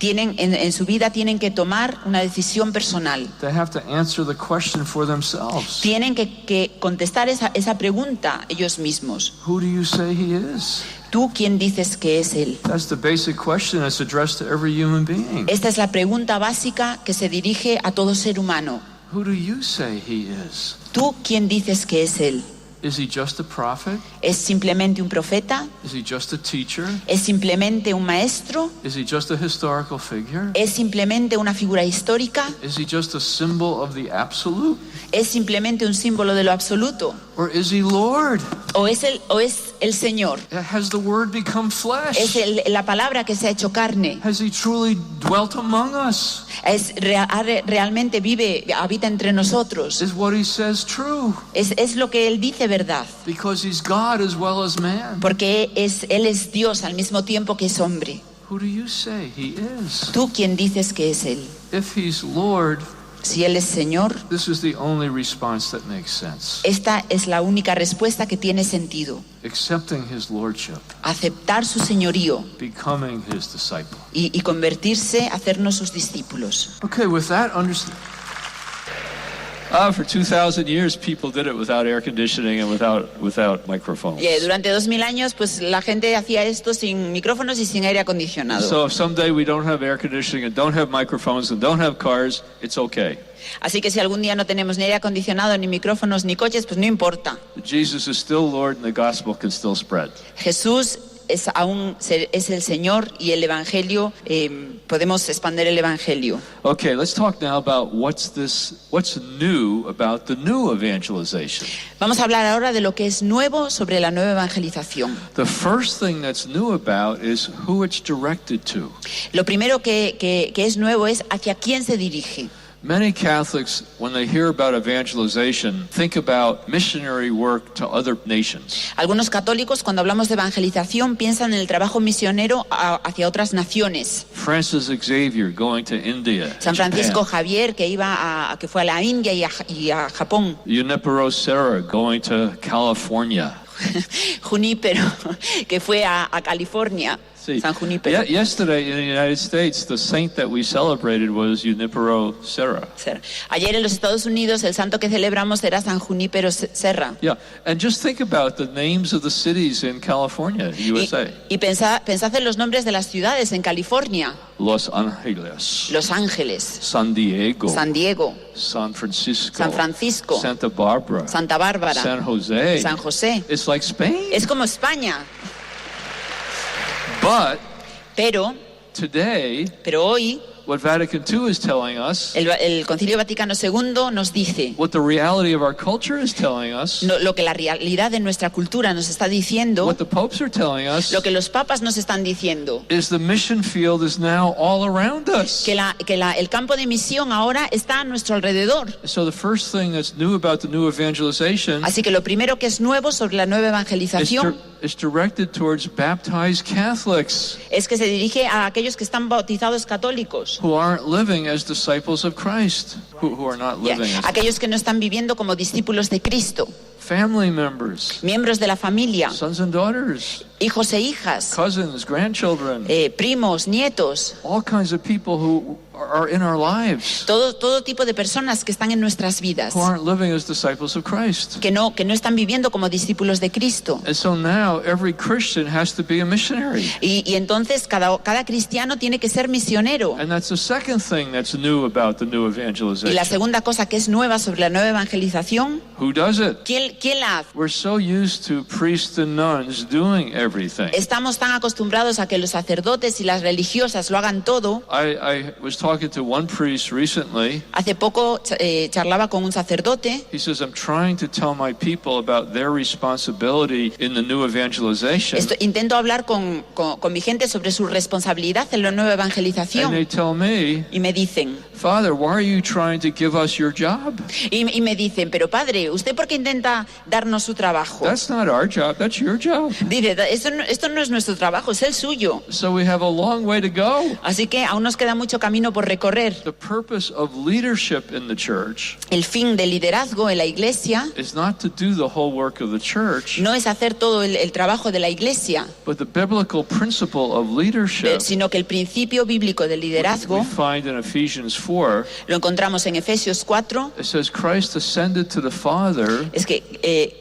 en su vida tienen que tomar una decisión personal. They have to answer the question for themselves. Tienen que contestar esa pregunta ellos mismos. Who do you say He is? ¿Tú quién dices que es Él? That's the basic question that's addressed to every human being. Esta es la pregunta básica que se dirige a todo ser humano. Who do you say He is? ¿Tú quién dices que es Él? Is He just a prophet? ¿Es simplemente un profeta? Is He just a teacher? ¿Es simplemente un maestro? Is He just a historical figure? ¿Es simplemente una figura histórica? Is He just a symbol of the absolute? ¿Es simplemente un símbolo de lo absoluto? Or is He Lord? ¿O es el Señor? Has the Word become flesh? ¿Es la palabra que se ha hecho carne? Has He truly dwelt among us? ¿Realmente habita entre nosotros? Is what He says true? Es lo que Él dice verdad. Because He's God as well as man. Porque Él es Dios al mismo tiempo que es hombre. Who do you say He is? ¿Tú quién dices que es Él? If He's Lord, Si Él es Señor, this is the only response that makes sense. esta es la única respuesta que tiene sentido. Accepting His Lordship, Aceptar su señorío becoming His disciple. y convertirse, hacernos sus discípulos. Okay, with that For 2,000 years, people did it without air conditioning and without microphones. Durante 2000 años, pues la gente hacía esto sin micrófonos y sin aire acondicionado. So if someday we don't have air conditioning and don't have microphones and don't have cars, it's okay. Así que si algún día no tenemos ni aire acondicionado, ni micrófonos, ni coches, pues no importa. Jesus is still Lord and the gospel can still spread. Jesús es el Señor y el Evangelio, podemos expandir el Evangelio. Okay, let's talk now about what's new about the new evangelization. Vamos a hablar ahora de lo que es nuevo sobre la nueva evangelización. The first thing that's new about is who it's directed to. Lo primero que es nuevo es hacia quién se dirige. Many Catholics, when they hear about evangelization, think about missionary work to other nations. Algunos católicos, cuando hablamos de evangelización, piensan en el trabajo misionero hacia otras naciones. Francis Xavier going to India. San Francisco Japan. Javier, que fue a la India y a Japón. Junipero Serra going to California. Junípero, que fue a California. San Junípero. Yesterday in the United States, the saint that we celebrated was Junipero Serra. Ayer en los Estados Unidos, el santo que celebramos era San Junípero Serra. Yeah, and just think about the names of the cities in California, USA. Y pensad en los nombres de las ciudades en California. Los Ángeles. Los Ángeles. San Diego. San Diego. San Francisco. San Francisco. Santa Barbara. Santa Bárbara. San Jose. San José. It's like Spain. Es como España. But Pero hoy, what Vatican II is telling us, el Concilio Vaticano II nos dice, what the reality of our culture is telling us, lo que la realidad de nuestra cultura nos está diciendo, what the popes are telling us, lo que los papas nos están diciendo, is the mission field is now all around us. Que el campo de misión ahora está a nuestro alrededor. So the first thing that's new about the new evangelization, así que lo primero que es nuevo sobre la nueva evangelización is directed towards baptized Catholics. Es que se dirige a aquellos que están bautizados católicos. Who aren't living as disciples of Christ. Who are not living as aquellos que no están viviendo como discípulos de Cristo. Family members. Miembros de la familia. Sons and daughters. Hijos e hijas. Cousins, grandchildren. Primos, nietos. All kinds of people who are in our lives. Todo tipo de personas que están en nuestras vidas. Who aren't living as disciples of Christ. Que no están viviendo como discípulos de Cristo. And so now every Christian has to be a missionary. Y entonces cada cristiano tiene que ser misionero. And that's the second thing that's new about the new evangelization. Y la segunda cosa que es nueva sobre la nueva evangelización. Who does it? ¿Quién la hace? We're so used to priests and nuns doing everything. Estamos tan acostumbrados a que los sacerdotes y las religiosas lo hagan todo. I was talking to one priest recently. Hace poco charlaba con un sacerdote. He says, I'm trying to tell my people about their responsibility in the new evangelization. Intento hablar con mi gente sobre su responsabilidad en la nueva evangelización. And they tell me, y me dicen, Father, why are you trying to give us your job? Y me dicen, pero padre, ¿usted por qué intenta darnos su trabajo? That's not our job, that's your job. Dice, esto no es nuestro trabajo, es el suyo. So we have a long way to go. Así que aún nos queda mucho camino por recorrer. The purpose of leadership in the church, el fin del liderazgo en la iglesia, is not to do the whole work of the church. No es hacer todo el trabajo de la iglesia. But the biblical principle of leadership, sino que el principio bíblico del liderazgo, we find in Ephesians 4, lo encontramos en Efesios 4. It says Christ ascended to the Father. Es que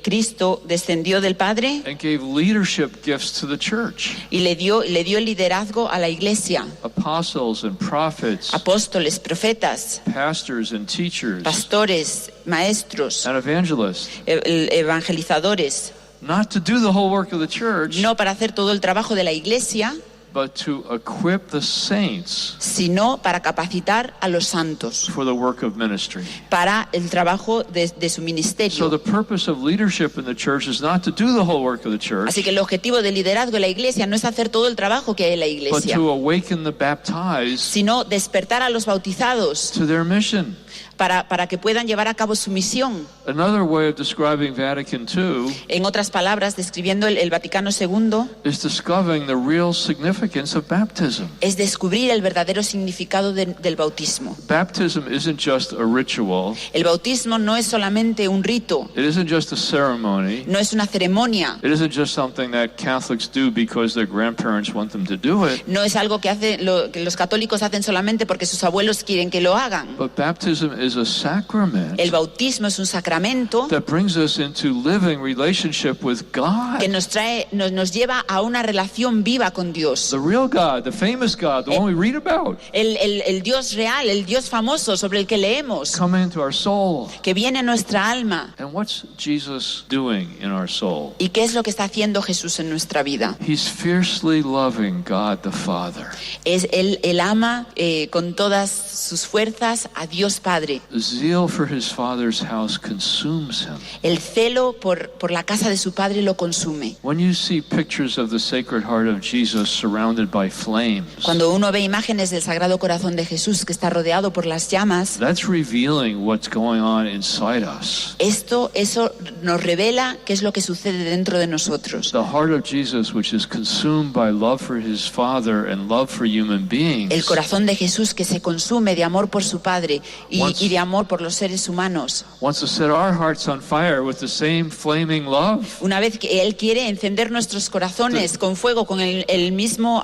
Cristo descendió del Padre and gave leadership gifts to the church. Y le dio el liderazgo a la iglesia. Apostles and prophets. Apóstoles, profetas. Pastors and teachers. Pastores, maestros. And evangelists. Evangelizadores. Not to do the whole work of the church. No para hacer todo el trabajo de la iglesia. But to equip the saints, sino para capacitar a los santos for the work of ministry. Para el trabajo de su ministerio. So the purpose of leadership in the church is not to do the whole work of the church. Así que el objetivo del liderazgo en la iglesia no es hacer todo el trabajo que hay en la iglesia, but to awaken the baptized, sino despertar a los bautizados to their mission. Para que puedan llevar a cabo su misión. Another way of describing Vatican II, en otras palabras, describiendo el Vaticano II, is discovering the real significance of baptism. Es descubrir el verdadero significado del bautismo. Baptism isn't just a ritual. El bautismo no es solamente un rito. It isn't just a ceremony. No es una ceremonia. It isn't just something that Catholics do because their grandparents want them to do it. No es algo que los católicos hacen solamente porque sus abuelos quieren que lo hagan. But baptism Baptism is a sacrament El bautismo es un sacramento that brings us into living relationship with God. que nos lleva a una relación viva con Dios. The real God, the famous God, the one we read about, El Dios real, el Dios famoso sobre el que leemos, come into our soul. que viene a nuestra alma. And what's Jesus doing in our soul? ¿Y qué es lo que está haciendo Jesús en nuestra vida? He's fiercely loving God the Father. Él ama con todas sus fuerzas a Dios Padre. The zeal for his Father's house consumes him. El celo por la casa de su Padre lo consume. When you see pictures of the Sacred Heart of Jesus surrounded by flames, Cuando uno ve imágenes del Sagrado Corazón de Jesús que está rodeado por las llamas, that's revealing what's going on inside us. eso nos revela qué es lo que sucede dentro de nosotros. The heart of Jesus, which is consumed by love for his Father and love for human beings, El corazón de Jesús que se consume de amor por su Padre y de amor por los seres humanos. wants to set our hearts on fire with the same flaming love. Una vez que Él quiere encender nuestros corazones con fuego, con el mismo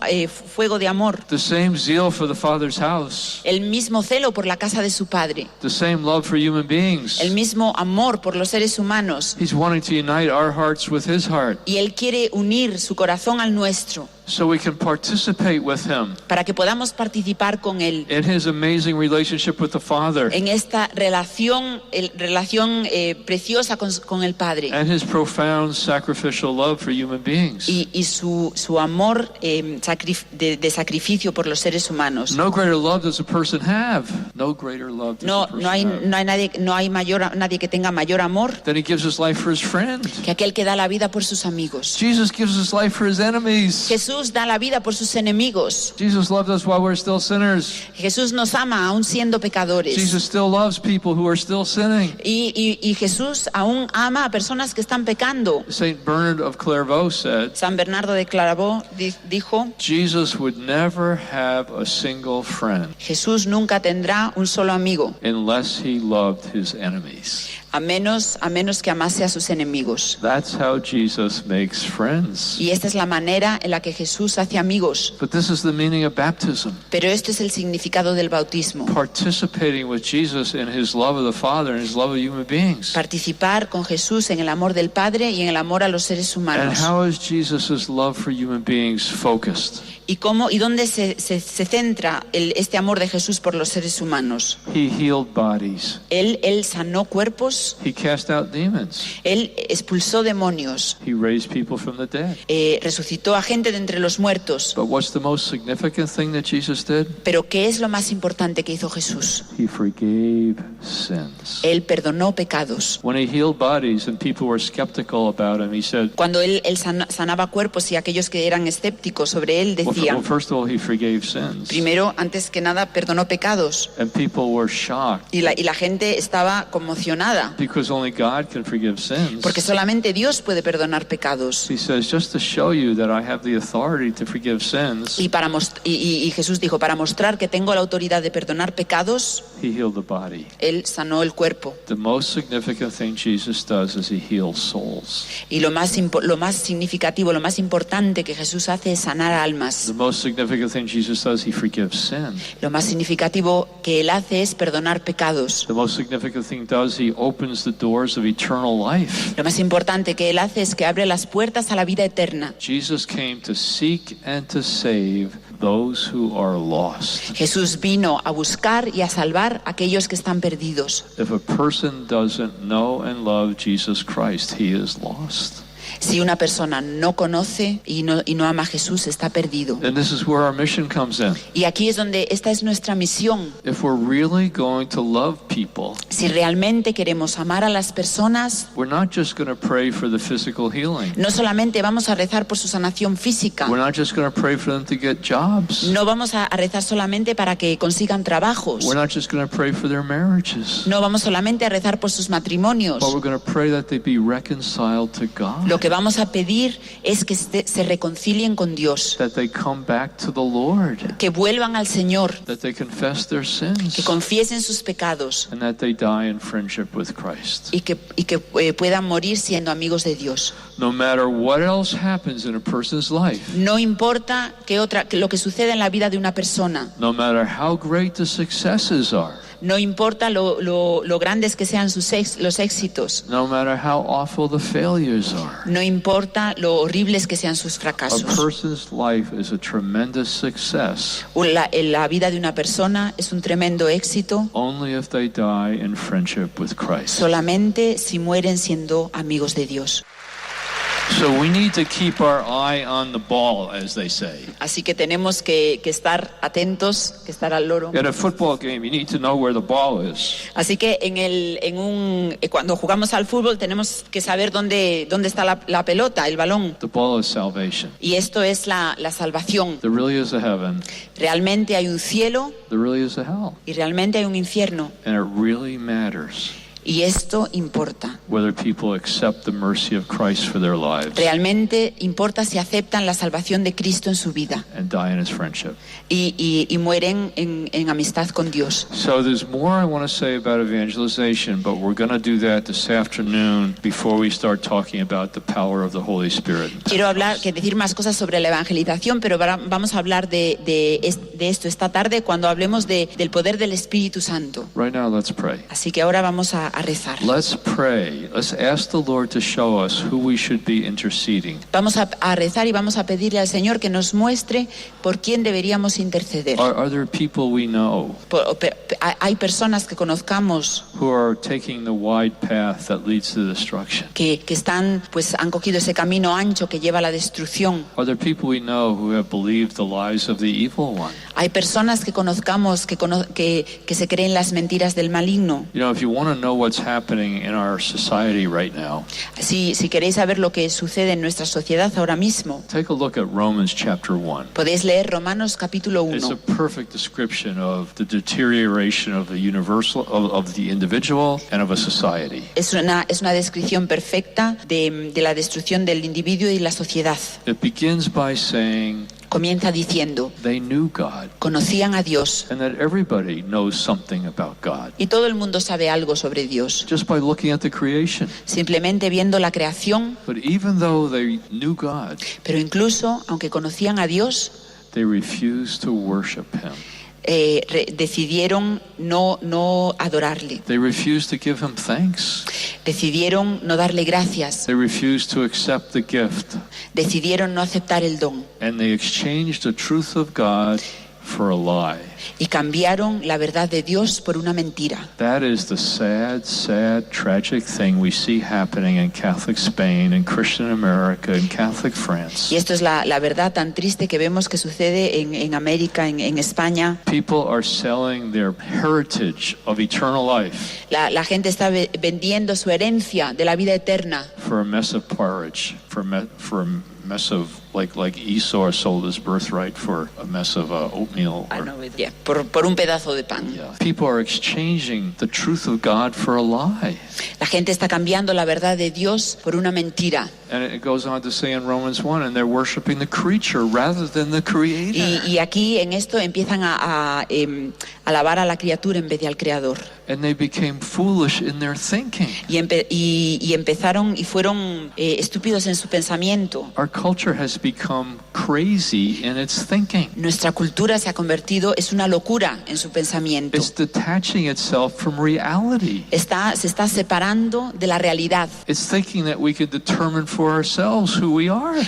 fuego de amor, The same zeal for the Father's house. el mismo celo por la casa de su Padre, The same love for human beings. el mismo amor por los seres humanos. He's wanting to unite our hearts with his heart Y Él quiere unir su corazón al nuestro so we can participate with him para que podamos participar con Él in his amazing relationship with the Father en esta relación preciosa con el Padre and his profound sacrificial love for human beings. y su amor de sacrificio por los seres humanos. No greater love does a person have. No greater love does a person have. No hay nadie que tenga mayor amor Then he gives his life for his friend. que aquel que da la vida por sus amigos. Jesus gives his life for his enemies. Jesús da la vida por sus enemigos. Jesus loved us while we're still sinners. Jesús nos ama aún siendo pecadores. Jesus still loves people who are still sinning. Y Jesús aún ama a personas que están pecando. Saint Bernard of Clairvaux said, San Bernardo de Clairvaux dijo, Jesus would never have a single friend Jesús nunca tendrá un solo amigo, unless he loved his enemies. a menos que amase a sus enemigos. That's how Jesus makes friends. Y esta es la manera en la que Jesús hace amigos. But this is the meaning of baptism. Pero este es el significado del bautismo. Participating with Jesus in his love of the Father and his love of human beings. Participar con Jesús en el amor del Padre y en el amor a los seres And humanos. how is Jesus' love for human beings focused? ¿Y dónde se centra este amor de Jesús por los seres humanos? He healed bodies. Él sanó cuerpos, He cast out demons. Él expulsó demonios, He raised people from the dead. resucitó a gente de entre los muertos. But what's the most significant thing that Jesus did? Pero ¿qué es lo más importante que hizo Jesús? He forgave sins. Él perdonó pecados. When he healed bodies and people were skeptical about him, he said, Cuando él sanaba cuerpos y aquellos que eran escépticos sobre él decían, first of all, he forgave sins. primero, antes que nada, perdonó pecados. And people were shocked Y la gente estaba conmocionada, because only God can forgive sins. porque solamente Dios puede perdonar pecados. He says, just to show you that I have the authority to forgive sins, Y Jesús dijo, para mostrar que tengo la autoridad de perdonar pecados, he healed the body. Él sanó el cuerpo. The most significant thing Jesus does is he heals souls. Y lo más significativo, lo más importante que Jesús hace es sanar almas. The most significant thing Jesus does, he forgives sin. Lo más significativo que Él hace es perdonar pecados. The most significant thing he does, he opens the doors of eternal life. Lo más importante que Él hace es que abre las puertas a la vida eterna. Jesus came to seek and to save those who are lost. Jesús vino a buscar y a salvar a aquellos que están perdidos. If a person doesn't know and love Jesus Christ, he is lost. Si una persona no conoce y no ama a Jesús, está perdido. And this is where our mission comes in. Y aquí es donde esta es nuestra misión. If we're really going to love people, Si realmente queremos amar a las personas, we're not just going to pray for the physical healing. no solamente vamos a rezar por su sanación física, We're not just going to pray for them to get jobs. no vamos a rezar solamente para que consigan trabajos, We're not just going to pray for their marriages. no vamos solamente a rezar por sus matrimonios. But we're going to pray that they be reconciled to God. Lo que vamos a pedir es que se reconcilien con Dios, That they come back to the Lord. que vuelvan al Señor, That they confess their que sins. confiesen sus pecados And that they die in friendship with Christ. y que puedan morir siendo amigos de Dios. No matter what else happens in a person's life, No importa que lo que suceda en la vida de una persona, no matter how great the successes are, No importa lo grandes que sean los éxitos. No matter how awful the failures are. No importa lo horribles que sean sus A fracasos. person's life is a tremendous success La vida de una persona es un tremendo éxito only if they die in friendship with Christ. solamente si mueren siendo amigos de Dios. So we need to keep our eye on the ball, as they say. Así que tenemos que estar atentos, que estar al loro. In a football game, you need to know where the ball is. Así que cuando jugamos al fútbol tenemos que saber dónde está la pelota, el balón. The ball is salvation. Y esto es la salvación. There really is a heaven. Realmente hay un cielo There really is a hell. y realmente hay un infierno. And it really matters Y esto importa. whether people accept the mercy of Christ for their lives Realmente importa si aceptan la salvación de Cristo en su vida and die in his friendship. y mueren en amistad con Dios. So there's more I want to say about evangelization, but we're going to do that this afternoon before we start talking about the power of the Holy Spirit. Quiero decir más cosas sobre la evangelización, pero vamos a hablar de esto esta tarde cuando hablemos del poder del Espíritu Santo. Right now, let's pray. Así que ahora vamos a rezar. Let's pray. Let's ask the Lord to show us who we should be interceding. Vamos a rezar y vamos a pedirle al Señor que nos muestre por quién deberíamos interceder. Are there people we know Hay personas que conozcamos who are taking the wide path that leads to destruction? que han cogido ese camino ancho que lleva a la destrucción. Are there people we know who have believed the lies of the evil one? Hay personas que conozcamos que se creen las mentiras del maligno. You know, if you want to know what's happening in our society right now, Si queréis saber lo que sucede en nuestra sociedad ahora mismo, take a look at Romans chapter 1. podéis leer Romanos capítulo It's a 1. perfect description of the deterioration of the universal of the individual and of a society. Es una descripción perfecta de la destrucción del individuo y la sociedad. It begins by saying Comienza diciendo, they knew God conocían a Dios and that everybody knows something about God y todo el mundo sabe algo sobre Dios, just by looking at the creation. simplemente viendo la creación. But even though they knew God, Pero incluso, aunque conocían a Dios, they refused to worship him. decidieron no adorarle. They refused to give him thanks. Decidieron no darle gracias. They refused to accept the gift. Decidieron no aceptar el don. And they exchanged the truth of God for a lie. Y cambiaron la verdad de Dios por una mentira. That is the sad, sad, tragic thing we see happening in Catholic Spain, in Christian America, in Catholic France. Y esto es la verdad tan triste que vemos que sucede en América, en España. People are selling their heritage of eternal life La gente está vendiendo su herencia de la vida eterna for a mess of porridge, for a mess of like Esau sold his birthright for a mess of oatmeal. por un pedazo de pan. Yeah. People are exchanging the truth of God for a lie. La gente está cambiando la verdad de Dios por una mentira. And it goes on to say in Romans 1, and they're worshiping the creature rather than the creator. Y aquí en esto empiezan a alabar a la criatura en vez de al creador. And they became foolish in their thinking. Y empezaron y fueron estúpidos en su pensamiento. Our culture has become crazy in its thinking. Nuestra cultura se ha convertido, es una locura en su pensamiento. It's detaching itself from reality. Se está separando de la realidad. It's thinking that we can determine for ourselves who we are.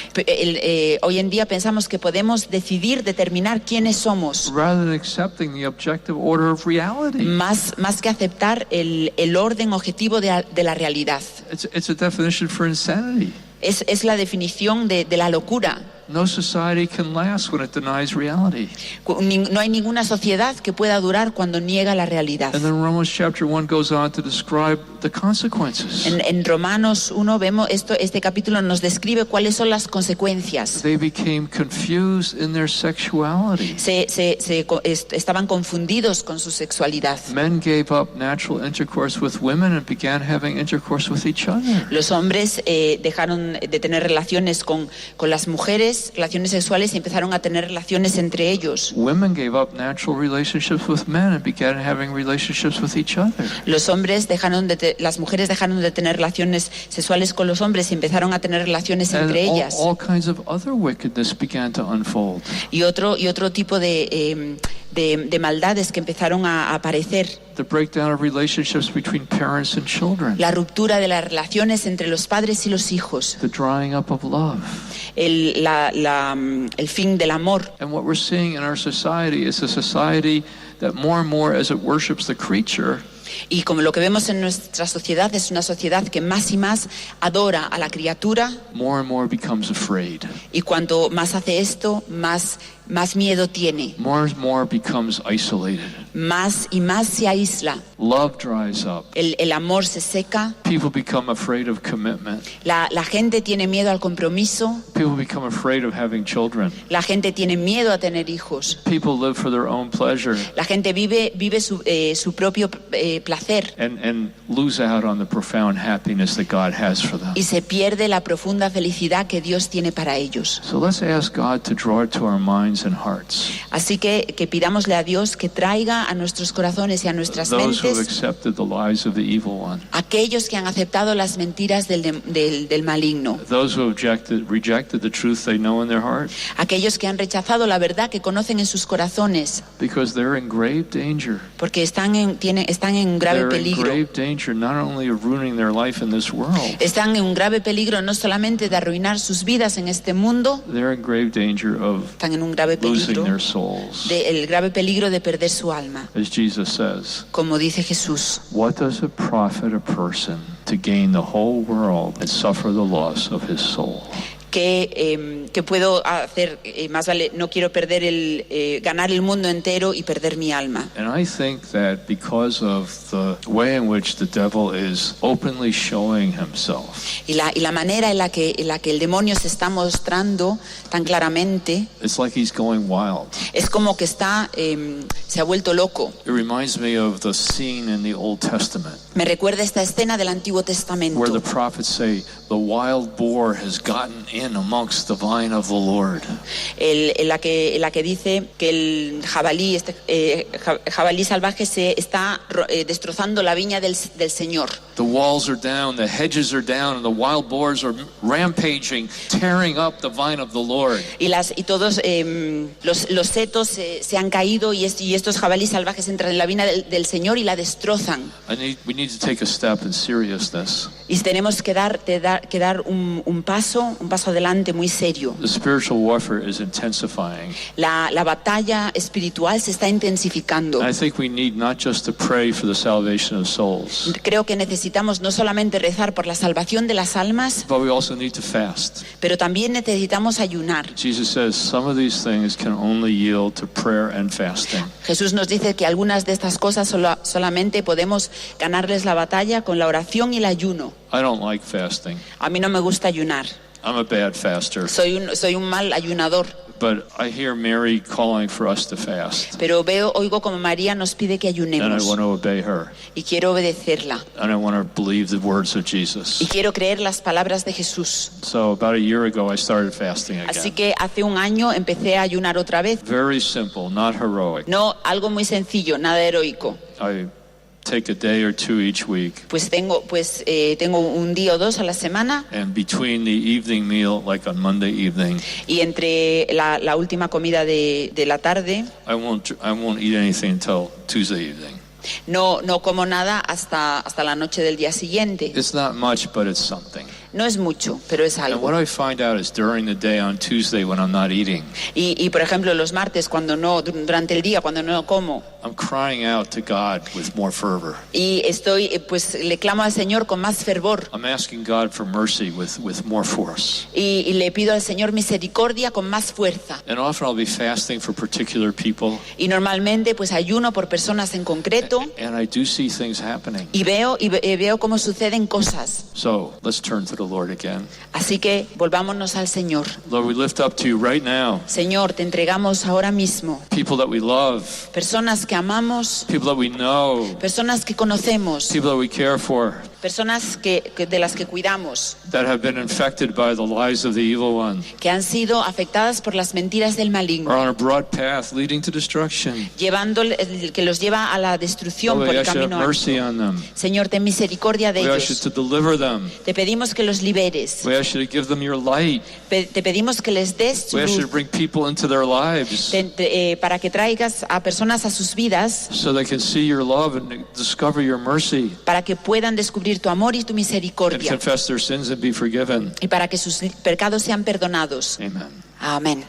Hoy en día pensamos que podemos determinar quiénes somos. Rather than accepting the objective order of reality. Más que aceptar el orden objetivo de la realidad. It's a definition for insanity. Es la definición de la locura. No society can last when it denies reality. No hay ninguna sociedad que pueda durar cuando niega la realidad. And then Romans chapter 1 goes on to describe the consequences. En Romanos 1 vemos este capítulo nos describe cuáles son las consecuencias. They became confused in their sexuality. Estaban confundidos con su sexualidad. Men gave up natural intercourse with women and began having intercourse with each other. Los hombres dejaron de tener relaciones con las mujeres, relaciones sexuales, y empezaron a tener relaciones entre ellos. Women gave up natural relationships with men and began having relationships with each other. Las mujeres dejaron de tener relaciones sexuales con los hombres y empezaron a tener relaciones entre ellas. All kinds of other wickedness began to unfold. Y otro tipo de de maldades que empezaron a aparecer. The breakdown of relationships between parents and children. La ruptura de las relaciones entre los padres y los hijos. The drying up of love. El fin del amor. And what we're seeing in our society is a society that more and more, as it worships the creature, y como lo que vemos en nuestra sociedad es una sociedad que más y más adora a la criatura, more and more becomes afraid. Y cuanto más hace esto, más miedo tiene. More and more becomes isolated. Más y más se aísla. Love dries up. El amor se seca. People become afraid of commitment. La gente tiene miedo al compromiso. People become afraid of having children. La gente tiene miedo a tener hijos. People live for their own pleasure. La gente vive su propio placer. And lose out on the profound happiness that God has for them. Y se pierde la profunda felicidad que Dios tiene para ellos. So let's ask God to draw it to our minds and hearts. Así que pidámosle a Dios que traiga a nuestros corazones y a nuestras Those who have mentes accepted the lies of the evil one. aquellos que han aceptado las mentiras del maligno. Those who have rejected the truth they know in their heart. Aquellos que han rechazado la verdad que conocen en sus corazones. Because they're in grave danger. Porque están en grave peligro. They're in grave danger not only of ruining their life in this world. Están en un grave peligro no solamente de arruinar sus vidas en este mundo. They're in grave danger of Están en un grave losing peligro their souls. el grave peligro de perder su alma. As Jesus says, Como dice Jesús, what does it profit a person to gain the whole world and suffer the loss of his soul? que puedo hacer, más vale, no quiero perder ganar el mundo entero y perder mi alma. And I think that because of the way in which the devil is openly showing himself, Y la manera en la que el demonio se está mostrando tan claramente, it's like he's going wild. es como que se ha vuelto loco. It reminds me of the scene in the Old Testament Me recuerda esta escena del Antiguo Testamento, where the prophets say the wild boar has gotten in amongst the vine of the Lord. en la que dice que el jabalí salvaje se está destrozando la viña del Señor. The walls are down, the hedges are down, and the wild boars are rampaging, tearing up the vine of the Lord. Y todos los setos se han caído y estos jabalíes salvajes entran en la viña del Señor y la destrozan. We need to take a step in seriousness. Y tenemos que dar un paso adelante muy serio. The spiritual warfare is intensifying. La batalla espiritual se está intensificando. I think we need not just to pray for the salvation of souls, Creo que necesitamos no solamente rezar por la salvación de las almas, but we also need to fast. pero también necesitamos ayunar. Jesus says some of these things can only yield to prayer and fasting. Jesús nos dice que algunas de estas cosas solamente podemos ganarles la batalla con la oración y el ayuno. I don't like fasting. A mí no me gusta ayunar. I'm a bad faster. Soy un mal ayunador. But I hear Mary calling for us to fast. Pero oigo como María nos pide que And I ayunemos. want to obey her. Y quiero obedecerla. And I want to believe the words of Jesus. Y quiero creer las palabras de Jesús. So about a year ago I started fasting Así again. que hace un año empecé a ayunar otra vez. Very simple, not heroic. No, algo muy sencillo, nada heroico. I take a day or two each week. Pues tengo un día o dos a la semana, And between the evening meal, like on Monday evening, y entre la última comida de la tarde I won't eat anything until Tuesday evening. no como nada hasta la noche del día siguiente. It's not much, but it's something. No es mucho, pero es And algo. what I find out is during the day on Tuesday when I'm not eating, Y por ejemplo los martes durante el día cuando no como, I'm crying out to God with more fervor. y pues le clamo al Señor con más fervor, I'm asking God for mercy with more force. y le pido al Señor misericordia con más fuerza. And often I'll be fasting for particular people, Y normalmente pues ayuno por personas en concreto, and I do see things happening. y veo cómo suceden cosas. So let's turn to the Lord again. Así que volvámonos al Señor. Lord, we lift up to you right now Señor, te entregamos ahora mismo people that we love, personas que amamos, people that we know, personas que conocemos, people that we care for. personas de las que cuidamos, that have been infected by the lies of the evil one, que han sido afectadas por las mentiras del maligno, are on a broad path leading to destruction. que los lleva a la destrucción Lord, por we el ask you to have camino mercy ancho. on them. Señor, ten misericordia de We ask you ellos. to deliver them. Te pedimos que los liberes. We ask you to give them your light. Te pedimos que les des tu We ask you to luz, bring people into their lives para que traigas a personas a sus vidas, so they can see your love and discover your mercy para que puedan descubrir tu amor y tu and misericordia, confess their sins and be forgiven. y para que sus pecados sean perdonados. Amen. Amén.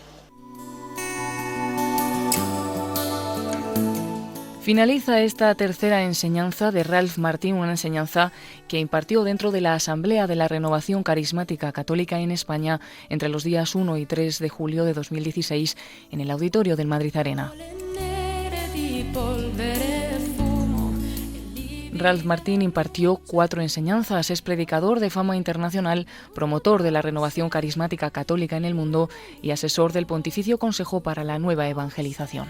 Finaliza esta tercera enseñanza de Ralph Martín, una enseñanza que impartió dentro de la Asamblea de la Renovación Carismática Católica en España entre los días 1 y 3 de julio de 2016 en el auditorio del Madrid Arena. Ralph Martín impartió 4 enseñanzas, es predicador de fama internacional, promotor de la renovación carismática católica en el mundo y asesor del Pontificio Consejo para la Nueva Evangelización.